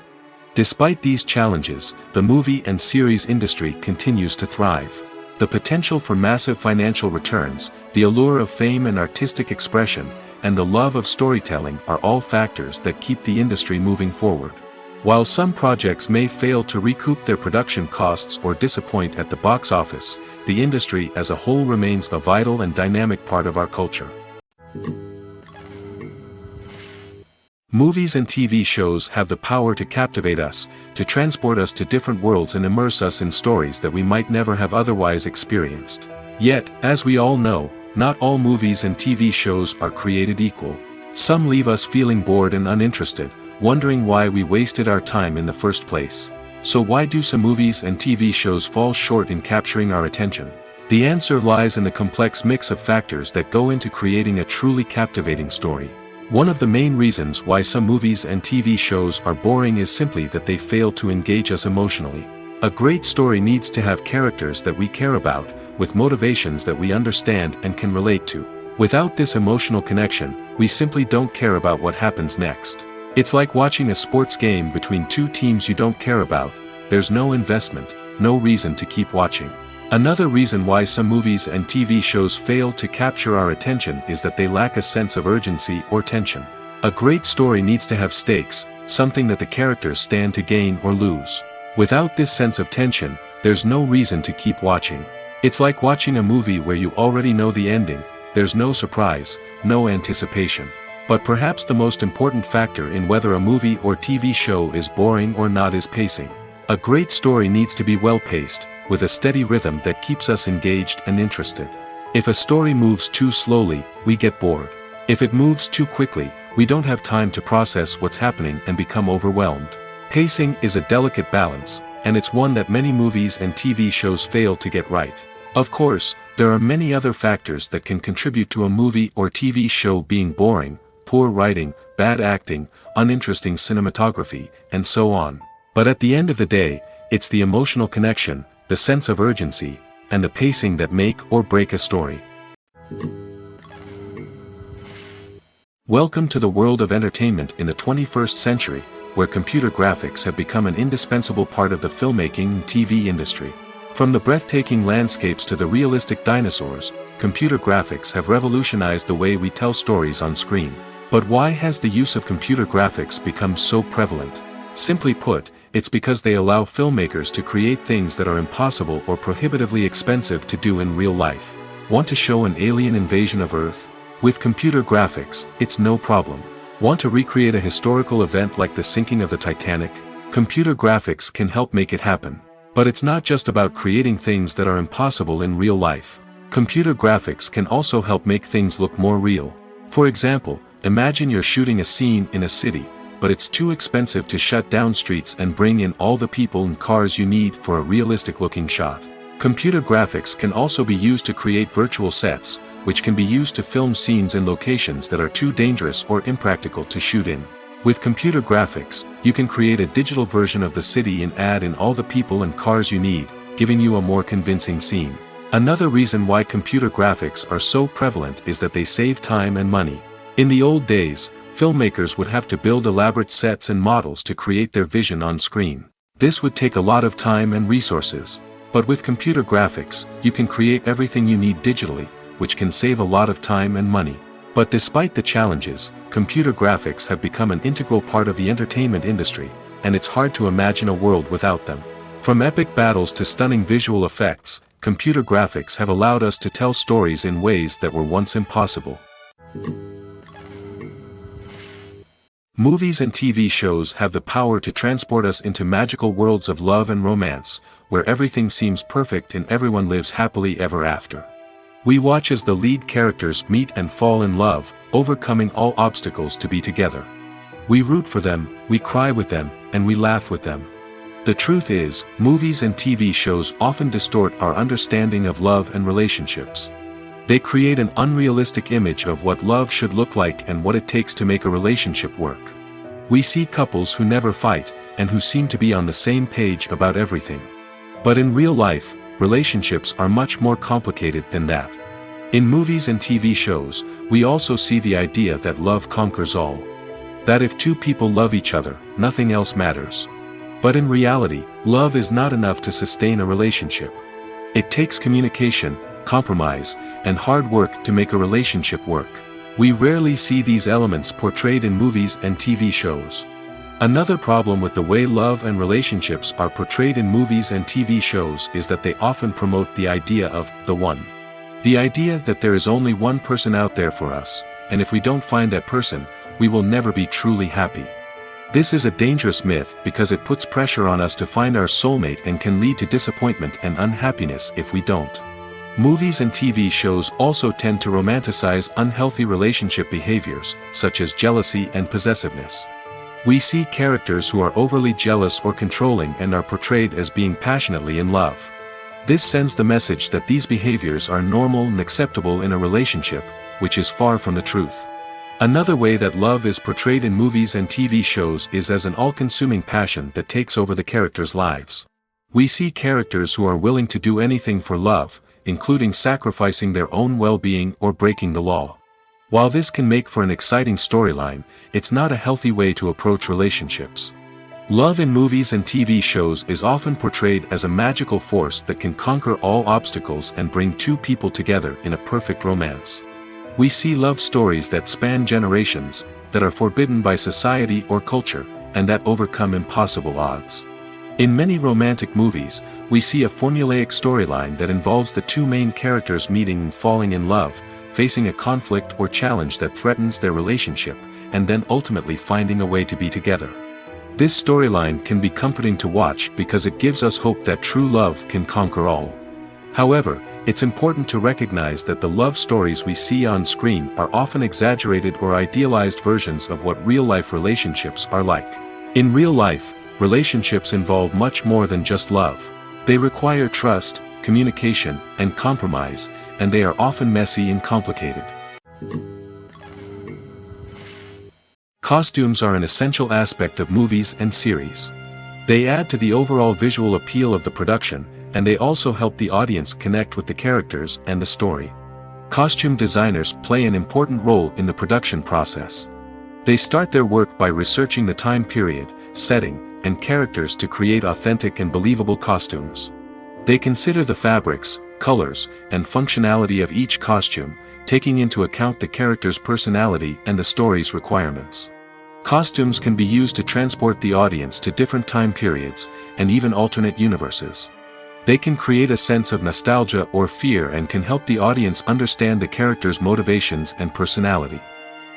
Despite these challenges, the movie and series industry continues to thrive. The potential for massive financial returns, the allure of fame and artistic expression, and the love of storytelling are all factors that keep the industry moving forward. While some projects may fail to recoup their production costs or disappoint at the box office, the industry as a whole remains a vital and dynamic part of our culture. Movies and TV shows have the power to captivate us, to transport us to different worlds and immerse us in stories that we might never have otherwise experienced. Yet, as we all know, not all movies and TV shows are created equal. Some leave us feeling bored and uninterested, wondering why we wasted our time in the first place. So why do some movies and TV shows fall short in capturing our attention? The answer lies in the complex mix of factors that go into creating a truly captivating story. One of the main reasons why some movies and TV shows are boring is simply that they fail to engage us emotionally. A great story needs to have characters that we care about, with motivations that we understand and can relate to. Without this emotional connection, we simply don't care about what happens next. It's like watching a sports game between two teams you don't care about. There's no investment, no reason to keep watching. Another reason why some movies and TV shows fail to capture our attention is that they lack a sense of urgency or tension. A great story needs to have stakes, something that the characters stand to gain or lose. Without this sense of tension, there's no reason to keep watching. It's like watching a movie where you already know the ending. There's no surprise, no anticipation. But perhaps the most important factor in whether a movie or TV show is boring or not is pacing. A great story needs to be well-paced, with a steady rhythm that keeps us engaged and interested. If a story moves too slowly, we get bored. If it moves too quickly, we don't have time to process what's happening and become overwhelmed. Pacing is a delicate balance, and it's one that many movies and TV shows fail to get right. Of course, there are many other factors that can contribute to a movie or TV show being boring: poor writing, bad acting, uninteresting cinematography, and so on. But at the end of the day, it's the emotional connection, the sense of urgency, and the pacing that make or break a story. Welcome to the world of entertainment in the 21st century, where computer graphics have become an indispensable part of the filmmaking and TV industry. From the breathtaking landscapes to the realistic dinosaurs, computer graphics have revolutionized the way we tell stories on screen. But why has the use of computer graphics become so prevalent? Simply put, it's because they allow filmmakers to create things that are impossible or prohibitively expensive to do in real life. Want to show an alien invasion of Earth? With computer graphics, it's no problem. Want to recreate a historical event like the sinking of the Titanic? Computer graphics can help make it happen. But it's not just about creating things that are impossible in real life. Computer graphics can also help make things look more real. For example, imagine you're shooting a scene in a city, but it's too expensive to shut down streets and bring in all the people and cars you need for a realistic-looking shot. Computer graphics can also be used to create virtual sets, which can be used to film scenes in locations that are too dangerous or impractical to shoot in. With computer graphics, you can create a digital version of the city and add in all the people and cars you need, giving you a more convincing scene. Another reason why computer graphics are so prevalent is that they save time and money. In the old days, filmmakers would have to build elaborate sets and models to create their vision on screen. This would take a lot of time and resources. But with computer graphics, you can create everything you need digitally, which can save a lot of time and money. But despite the challenges, computer graphics have become an integral part of the entertainment industry, and it's hard to imagine a world without them. From epic battles to stunning visual effects, computer graphics have allowed us to tell stories in ways that were once impossible. Movies and TV shows have the power to transport us into magical worlds of love and romance, where everything seems perfect and everyone lives happily ever after. We watch as the lead characters meet and fall in love, overcoming all obstacles to be together. We root for them, we cry with them, and we laugh with them. The truth is, movies and TV shows often distort our understanding of love and relationships. They create an unrealistic image of what love should look like and what it takes to make a relationship work. We see couples who never fight, and who seem to be on the same page about everything. But in real life, relationships are much more complicated than that. In movies and TV shows, we also see the idea that love conquers all. That if two people love each other, nothing else matters. But in reality, love is not enough to sustain a relationship. It takes communication, compromise, and hard work to make a relationship work. We rarely see these elements portrayed in movies and TV shows. Another problem with the way love and relationships are portrayed in movies and TV shows is that they often promote the idea of the one. The idea that there is only one person out there for us, and if we don't find that person, we will never be truly happy. This is a dangerous myth because it puts pressure on us to find our soulmate and can lead to disappointment and unhappiness if we don't. Movies and TV shows also tend to romanticize unhealthy relationship behaviors, such as jealousy and possessiveness. We see characters who are overly jealous or controlling and are portrayed as being passionately in love. This sends the message that these behaviors are normal and acceptable in a relationship, which is far from the truth. Another way that love is portrayed in movies and TV shows is as an all-consuming passion that takes over the characters' lives. We see characters who are willing to do anything for love, including sacrificing their own well-being or breaking the law. While this can make for an exciting storyline, it's not a healthy way to approach relationships. Love in movies and TV shows is often portrayed as a magical force that can conquer all obstacles and bring two people together in a perfect romance. We see love stories that span generations, that are forbidden by society or culture, and that overcome impossible odds. In many romantic movies, we see a formulaic storyline that involves the two main characters meeting and falling in love, facing a conflict or challenge that threatens their relationship, and then ultimately finding a way to be together. This storyline can be comforting to watch because it gives us hope that true love can conquer all. However, it's important to recognize that the love stories we see on screen are often exaggerated or idealized versions of what real-life relationships are like. In real life, relationships involve much more than just love. They require trust, communication, and compromise, and they are often messy and complicated. Costumes are an essential aspect of movies and series. They add to the overall visual appeal of the production, and they also help the audience connect with the characters and the story. Costume designers play an important role in the production process. They start their work by researching the time period, setting, and characters to create authentic and believable costumes. They consider the fabrics, colors, and functionality of each costume, taking into account the character's personality and the story's requirements. Costumes can be used to transport the audience to different time periods, and even alternate universes. They can create a sense of nostalgia or fear and can help the audience understand the character's motivations and personality.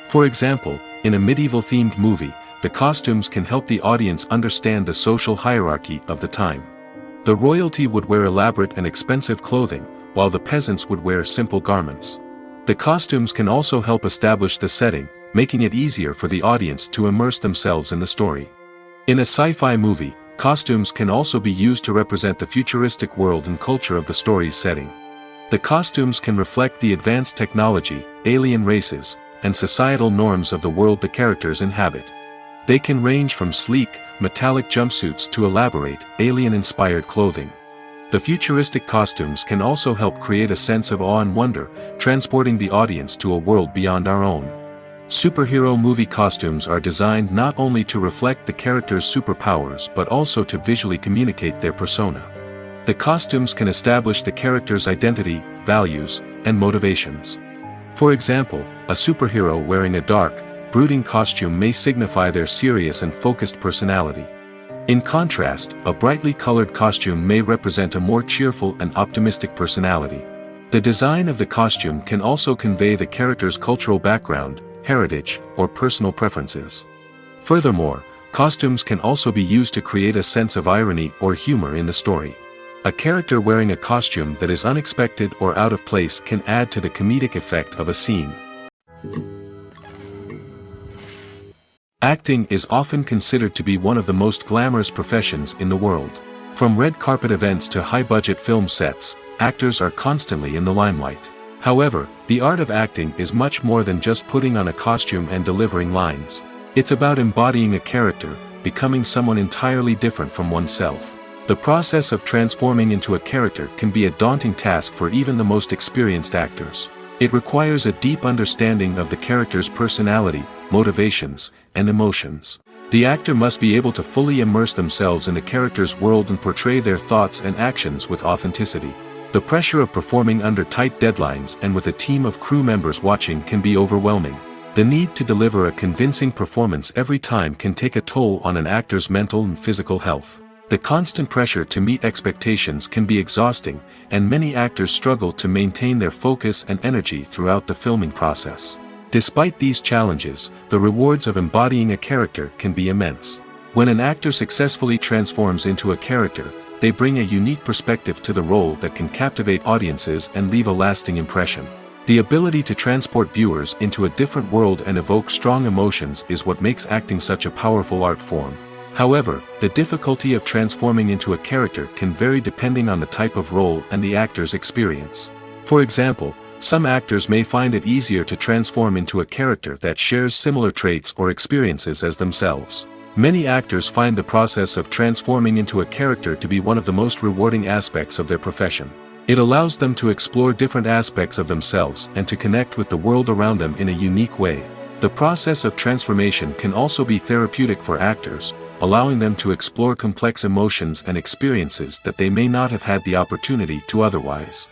For example, in a medieval-themed movie, the costumes can help the audience understand the social hierarchy of the time. The royalty would wear elaborate and expensive clothing, while the peasants would wear simple garments. The costumes can also help establish the setting, making it easier for the audience to immerse themselves in the story. In a sci-fi movie, costumes can also be used to represent the futuristic world and culture of the story's setting. The costumes can reflect the advanced technology, alien races, and societal norms of the world the characters inhabit. They can range from sleek, metallic jumpsuits to elaborate, alien-inspired clothing. The futuristic costumes can also help create a sense of awe and wonder, transporting the audience to a world beyond our own. Superhero movie costumes are designed not only to reflect the character's superpowers but also to visually communicate their persona. The costumes can establish the character's identity, values, and motivations. For example, a superhero wearing a dark, brooding costume may signify their serious and focused personality. In contrast, a brightly colored costume may represent a more cheerful and optimistic personality. The design of the costume can also convey the character's cultural background, heritage, or personal preferences. Furthermore, costumes can also be used to create a sense of irony or humor in the story. A character wearing a costume that is unexpected or out of place can add to the comedic effect of a scene. Acting is often considered to be one of the most glamorous professions in the world. From red carpet events to high-budget film sets, actors are constantly in the limelight. However, the art of acting is much more than just putting on a costume and delivering lines. It's about embodying a character, becoming someone entirely different from oneself. The process of transforming into a character can be a daunting task for even the most experienced actors. It requires a deep understanding of the character's personality, motivations, and emotions. The actor must be able to fully immerse themselves in the character's world and portray their thoughts and actions with authenticity. The pressure of performing under tight deadlines and with a team of crew members watching can be overwhelming. The need to deliver a convincing performance every time can take a toll on an actor's mental and physical health. The constant pressure to meet expectations can be exhausting, and many actors struggle to maintain their focus and energy throughout the filming process. Despite these challenges, the rewards of embodying a character can be immense. When an actor successfully transforms into a character, they bring a unique perspective to the role that can captivate audiences and leave a lasting impression. The ability to transport viewers into a different world and evoke strong emotions is what makes acting such a powerful art form. However, the difficulty of transforming into a character can vary depending on the type of role and the actor's experience. For example, some actors may find it easier to transform into a character that shares similar traits or experiences as themselves. Many actors find the process of transforming into a character to be one of the most rewarding aspects of their profession. It allows them to explore different aspects of themselves and to connect with the world around them in a unique way. The process of transformation can also be therapeutic for actors, allowing them to explore complex emotions and experiences that they may not have had the opportunity to otherwise.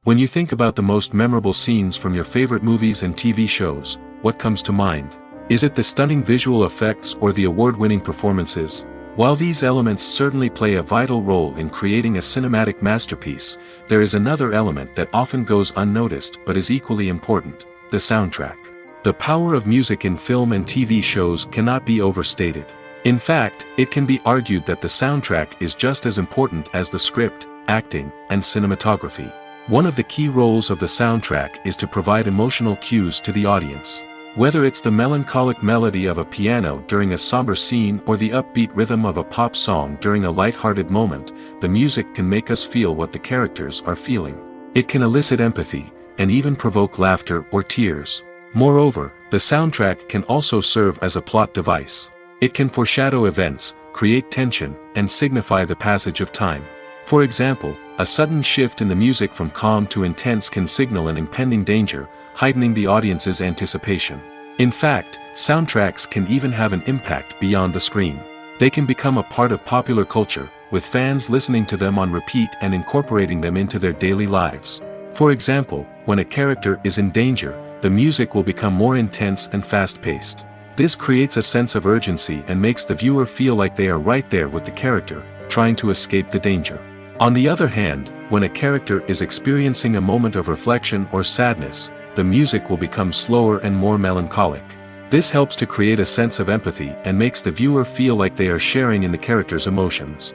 When you think about the most memorable scenes from your favorite movies and TV shows, what comes to mind? Is it the stunning visual effects or the award-winning performances? While these elements certainly play a vital role in creating a cinematic masterpiece, there is another element that often goes unnoticed but is equally important: the soundtrack. The power of music in film and TV shows cannot be overstated. In fact, it can be argued that the soundtrack is just as important as the script, acting, and cinematography. One of the key roles of the soundtrack is to provide emotional cues to the audience. Whether it's the melancholic melody of a piano during a somber scene or the upbeat rhythm of a pop song during a light-hearted moment, the music can make us feel what the characters are feeling. It can elicit empathy, and even provoke laughter or tears. Moreover, the soundtrack can also serve as a plot device. It can foreshadow events, create tension, and signify the passage of time. For example, a sudden shift in the music from calm to intense can signal an impending danger, heightening the audience's anticipation. In fact, soundtracks can even have an impact beyond the screen. They can become a part of popular culture, with fans listening to them on repeat and incorporating them into their daily lives. For example, when a character is in danger, the music will become more intense and fast-paced. This creates a sense of urgency and makes the viewer feel like they are right there with the character, trying to escape the danger. On the other hand, when a character is experiencing a moment of reflection or sadness, the music will become slower and more melancholic. This helps to create a sense of empathy and makes the viewer feel like they are sharing in the character's emotions.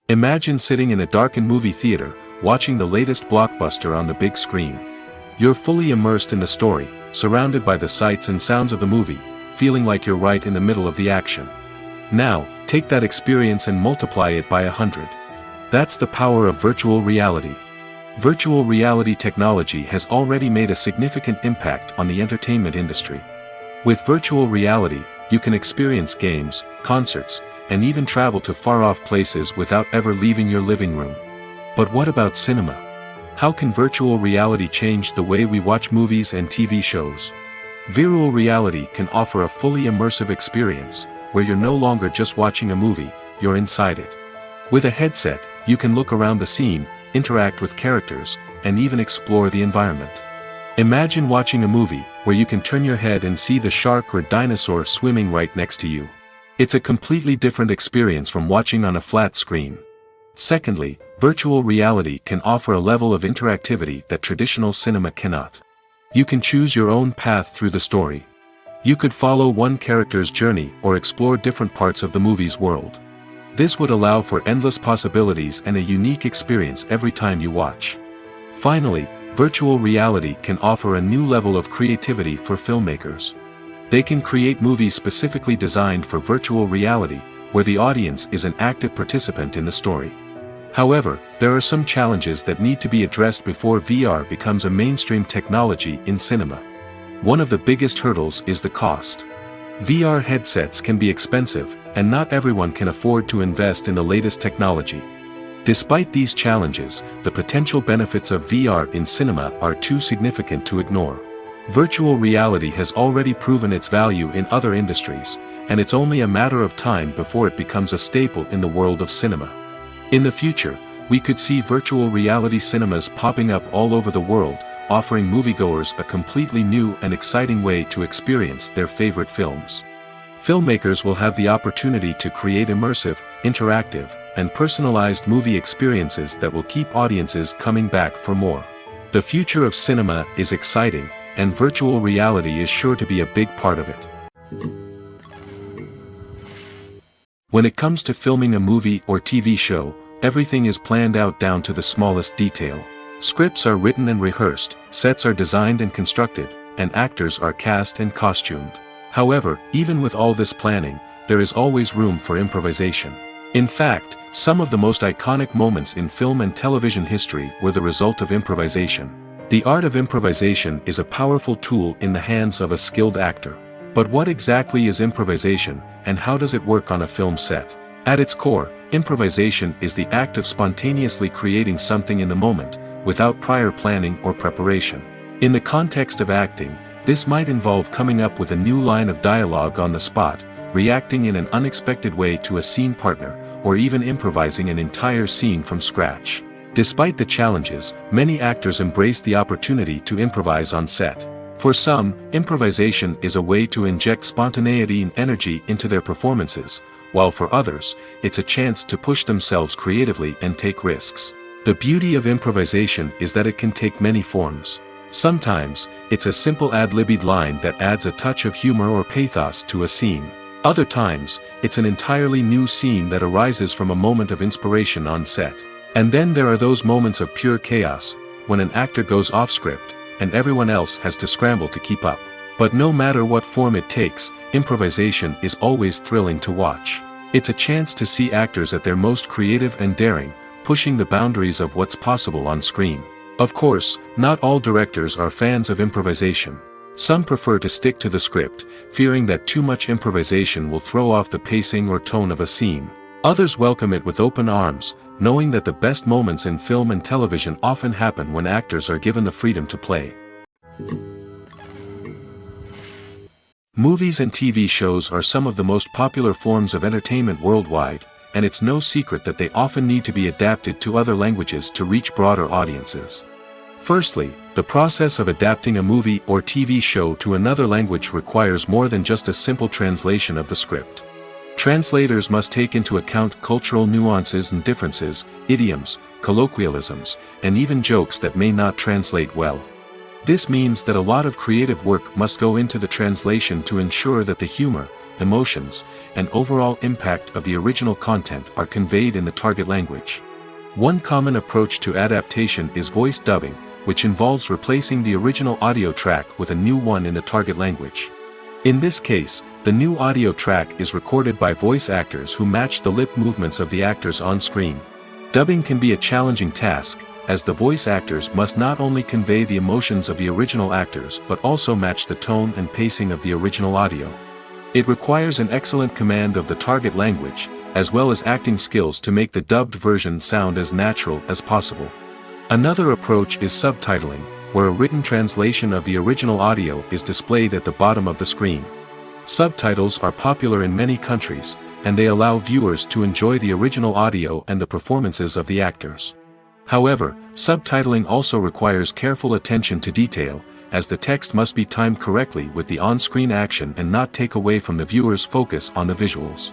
Imagine sitting in a darkened movie theater, watching the latest blockbuster on the big screen. You're fully immersed in the story, surrounded by the sights and sounds of the movie, feeling like you're right in the middle of the action. Now, take that experience and multiply it by 100. That's the power of virtual reality. Virtual reality technology has already made a significant impact on the entertainment industry. With virtual reality, you can experience games, concerts, and even travel to far-off places without ever leaving your living room. But what about cinema? How can virtual reality change the way we watch movies and TV shows? Virtual reality can offer a fully immersive experience, where you're no longer just watching a movie, you're inside it. With a headset, you can look around the scene, interact with characters, and even explore the environment. Imagine watching a movie where you can turn your head and see the shark or dinosaur swimming right next to you. It's a completely different experience from watching on a flat screen. Secondly, virtual reality can offer a level of interactivity that traditional cinema cannot. You can choose your own path through the story. You could follow one character's journey or explore different parts of the movie's world. This would allow for endless possibilities and a unique experience every time you watch. Finally, virtual reality can offer a new level of creativity for filmmakers. They can create movies specifically designed for virtual reality, where the audience is an active participant in the story. However, there are some challenges that need to be addressed before VR becomes a mainstream technology in cinema. One of the biggest hurdles is the cost. VR headsets can be expensive, and not everyone can afford to invest in the latest technology. Despite these challenges, the potential benefits of VR in cinema are too significant to ignore. Virtual reality has already proven its value in other industries, and it's only a matter of time before it becomes a staple in the world of cinema. In the future, we could see virtual reality cinemas popping up all over the world, offering moviegoers a completely new and exciting way to experience their favorite films. Filmmakers will have the opportunity to create immersive, interactive, and personalized movie experiences that will keep audiences coming back for more. The future of cinema is exciting, and virtual reality is sure to be a big part of it. When it comes to filming a movie or TV show, everything is planned out down to the smallest detail. Scripts are written and rehearsed, sets are designed and constructed, and actors are cast and costumed. However, even with all this planning, there is always room for improvisation. In fact, some of the most iconic moments in film and television history were the result of improvisation. The art of improvisation is a powerful tool in the hands of a skilled actor. But what exactly is improvisation, and how does it work on a film set? At its core, improvisation is the act of spontaneously creating something in the moment, without prior planning or preparation. In the context of acting, this might involve coming up with a new line of dialogue on the spot, reacting in an unexpected way to a scene partner, or even improvising an entire scene from scratch. Despite the challenges, many actors embrace the opportunity to improvise on set. For some, improvisation is a way to inject spontaneity and energy into their performances, while for others, it's a chance to push themselves creatively and take risks. The beauty of improvisation is that it can take many forms. Sometimes, it's a simple ad-libbed line that adds a touch of humor or pathos to a scene. Other times, it's an entirely new scene that arises from a moment of inspiration on set. And then there are those moments of pure chaos, when an actor goes off script, and everyone else has to scramble to keep up. But no matter what form it takes, improvisation is always thrilling to watch. It's a chance to see actors at their most creative and daring, pushing the boundaries of what's possible on screen. Of course, not all directors are fans of improvisation. Some prefer to stick to the script, fearing that too much improvisation will throw off the pacing or tone of a scene. Others welcome it with open arms, knowing that the best moments in film and television often happen when actors are given the freedom to play. Movies and TV shows are some of the most popular forms of entertainment worldwide, and it's no secret that they often need to be adapted to other languages to reach broader audiences. Firstly, the process of adapting a movie or TV show to another language requires more than just a simple translation of the script. Translators must take into account cultural nuances and differences, idioms, colloquialisms, and even jokes that may not translate well. This means that a lot of creative work must go into the translation to ensure that the humor, emotions, and overall impact of the original content are conveyed in the target language. One common approach to adaptation is voice dubbing, which involves replacing the original audio track with a new one in the target language. In this case, the new audio track is recorded by voice actors who match the lip movements of the actors on screen. Dubbing can be a challenging task, as the voice actors must not only convey the emotions of the original actors but also match the tone and pacing of the original audio. It requires an excellent command of the target language, as well as acting skills to make the dubbed version sound as natural as possible. Another approach is subtitling, where a written translation of the original audio is displayed at the bottom of the screen. Subtitles are popular in many countries, and they allow viewers to enjoy the original audio and the performances of the actors. However, subtitling also requires careful attention to detail, as the text must be timed correctly with the on-screen action and not take away from the viewer's focus on the visuals.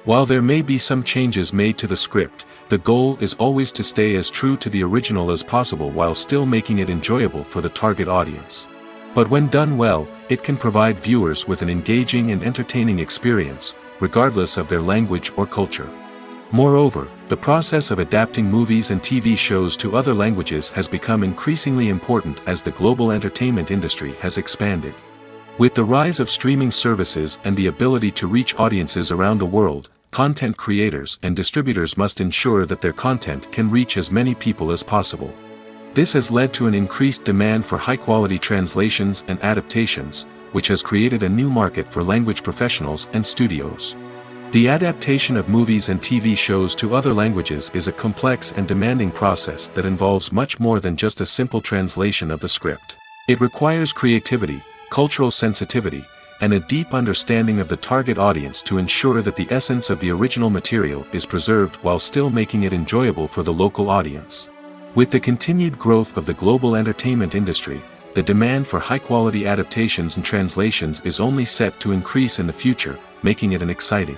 While there may be some changes made to the script, the goal is always to stay as true to the original as possible while still making it enjoyable for the target audience. But when done well, it can provide viewers with an engaging and entertaining experience, regardless of their language or culture. Moreover, the process of adapting movies and TV shows to other languages has become increasingly important as the global entertainment industry has expanded. With the rise of streaming services and the ability to reach audiences around the world, content creators and distributors must ensure that their content can reach as many people as possible. This has led to an increased demand for high-quality translations and adaptations, which has created a new market for language professionals and studios. The adaptation of movies and TV shows to other languages is a complex and demanding process that involves much more than just a simple translation of the script. It requires creativity, cultural sensitivity, and a deep understanding of the target audience to ensure that the essence of the original material is preserved while still making it enjoyable for the local audience. With the continued growth of the global entertainment industry, the demand for high-quality adaptations and translations is only set to increase in the future, making it an exciting.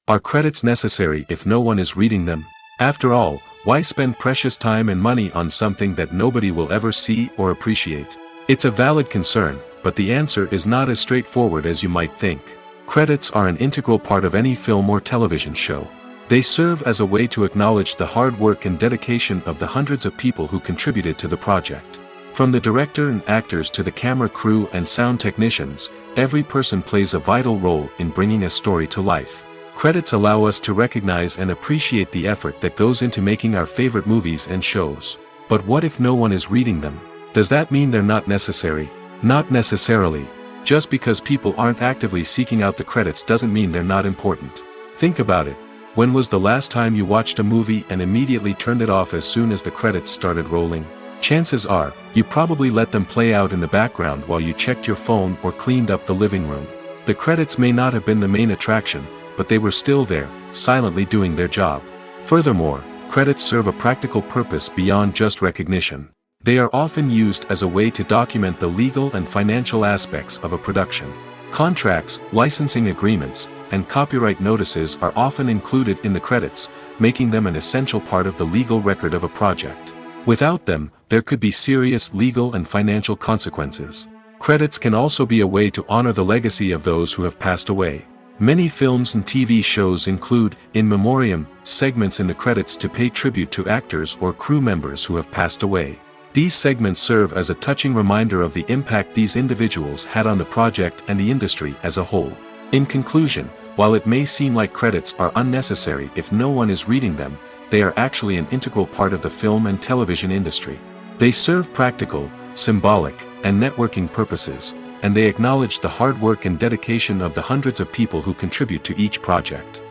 Are credits necessary if no one is reading them? After all, why spend precious time and money on something that nobody will ever see or appreciate? It's a valid concern, but the answer is not as straightforward as you might think. Credits are an integral part of any film or television show. They serve as a way to acknowledge the hard work and dedication of the hundreds of people who contributed to the project. From the director and actors to the camera crew and sound technicians, every person plays a vital role in bringing a story to life. Credits allow us to recognize and appreciate the effort that goes into making our favorite movies and shows. But what if no one is reading them? Does that mean they're not necessary? Not necessarily. Just because people aren't actively seeking out the credits doesn't mean they're not important. Think about it. When was the last time you watched a movie and immediately turned it off as soon as the credits started rolling? Chances are, you probably let them play out in the background while you checked your phone or cleaned up the living room. The credits may not have been the main attraction, but they were still there, silently doing their job. Furthermore, credits serve a practical purpose beyond just recognition. They are often used as a way to document the legal and financial aspects of a production. Contracts, licensing agreements, and copyright notices are often included in the credits, making them an essential part of the legal record of a project. Without them, there could be serious legal and financial consequences. Credits can also be a way to honor the legacy of those who have passed away. Many films and TV shows include, in memoriam, segments in the credits to pay tribute to actors or crew members who have passed away. These segments serve as a touching reminder of the impact these individuals had on the project and the industry as a whole. In conclusion, while it may seem like credits are unnecessary if no one is reading them, they are actually an integral part of the film and television industry. They serve practical, symbolic, and networking purposes, and they acknowledge the hard work and dedication of the hundreds of people who contribute to each project.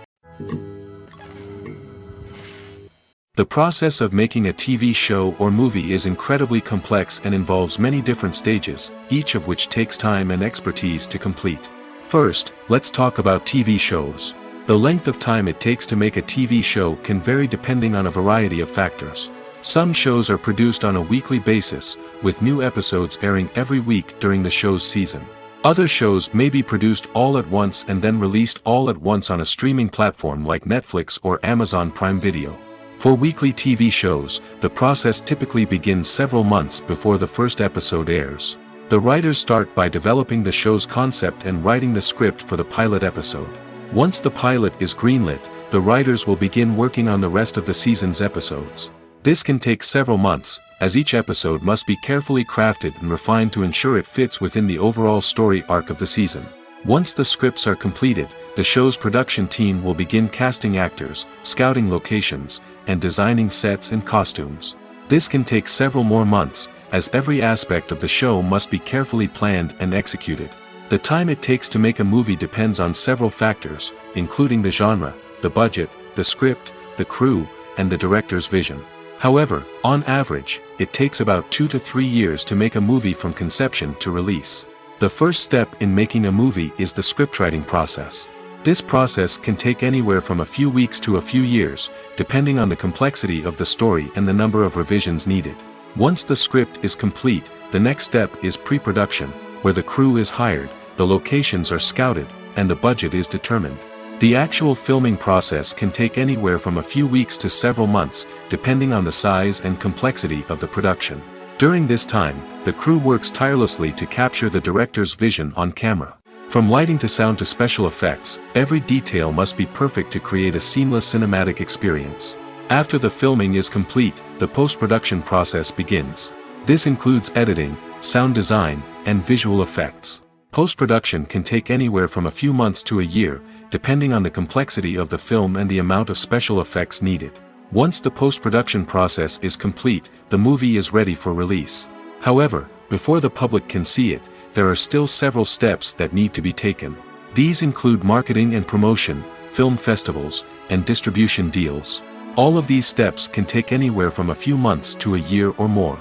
The process of making a TV show or movie is incredibly complex and involves many different stages, each of which takes time and expertise to complete. First, let's talk about TV shows. The length of time it takes to make a TV show can vary depending on a variety of factors. Some shows are produced on a weekly basis, with new episodes airing every week during the show's season. Other shows may be produced all at once and then released all at once on a streaming platform like Netflix or Amazon Prime Video. For weekly TV shows, the process typically begins several months before the first episode airs. The writers start by developing the show's concept and writing the script for the pilot episode. Once the pilot is greenlit, the writers will begin working on the rest of the season's episodes. This can take several months, as each episode must be carefully crafted and refined to ensure it fits within the overall story arc of the season. Once the scripts are completed, the show's production team will begin casting actors, scouting locations, and designing sets and costumes. This can take several more months, as every aspect of the show must be carefully planned and executed. The time it takes to make a movie depends on several factors, including the genre, the budget, the script, the crew, and the director's vision. However, on average, it takes about 2 to 3 years to make a movie from conception to release. The first step in making a movie is the scriptwriting process. This process can take anywhere from a few weeks to a few years, depending on the complexity of the story and the number of revisions needed. Once the script is complete, the next step is pre-production, where the crew is hired, the locations are scouted, and the budget is determined. The actual filming process can take anywhere from a few weeks to several months, depending on the size and complexity of the production. During this time, the crew works tirelessly to capture the director's vision on camera. From lighting to sound to special effects, every detail must be perfect to create a seamless cinematic experience. After the filming is complete, the post-production process begins. This includes editing, sound design, and visual effects. Post-production can take anywhere from a few months to a year, depending on the complexity of the film and the amount of special effects needed. Once the post-production process is complete, the movie is ready for release. However, before the public can see it, there are still several steps that need to be taken. These include marketing and promotion, film festivals, and distribution deals. All of these steps can take anywhere from a few months to a year or more.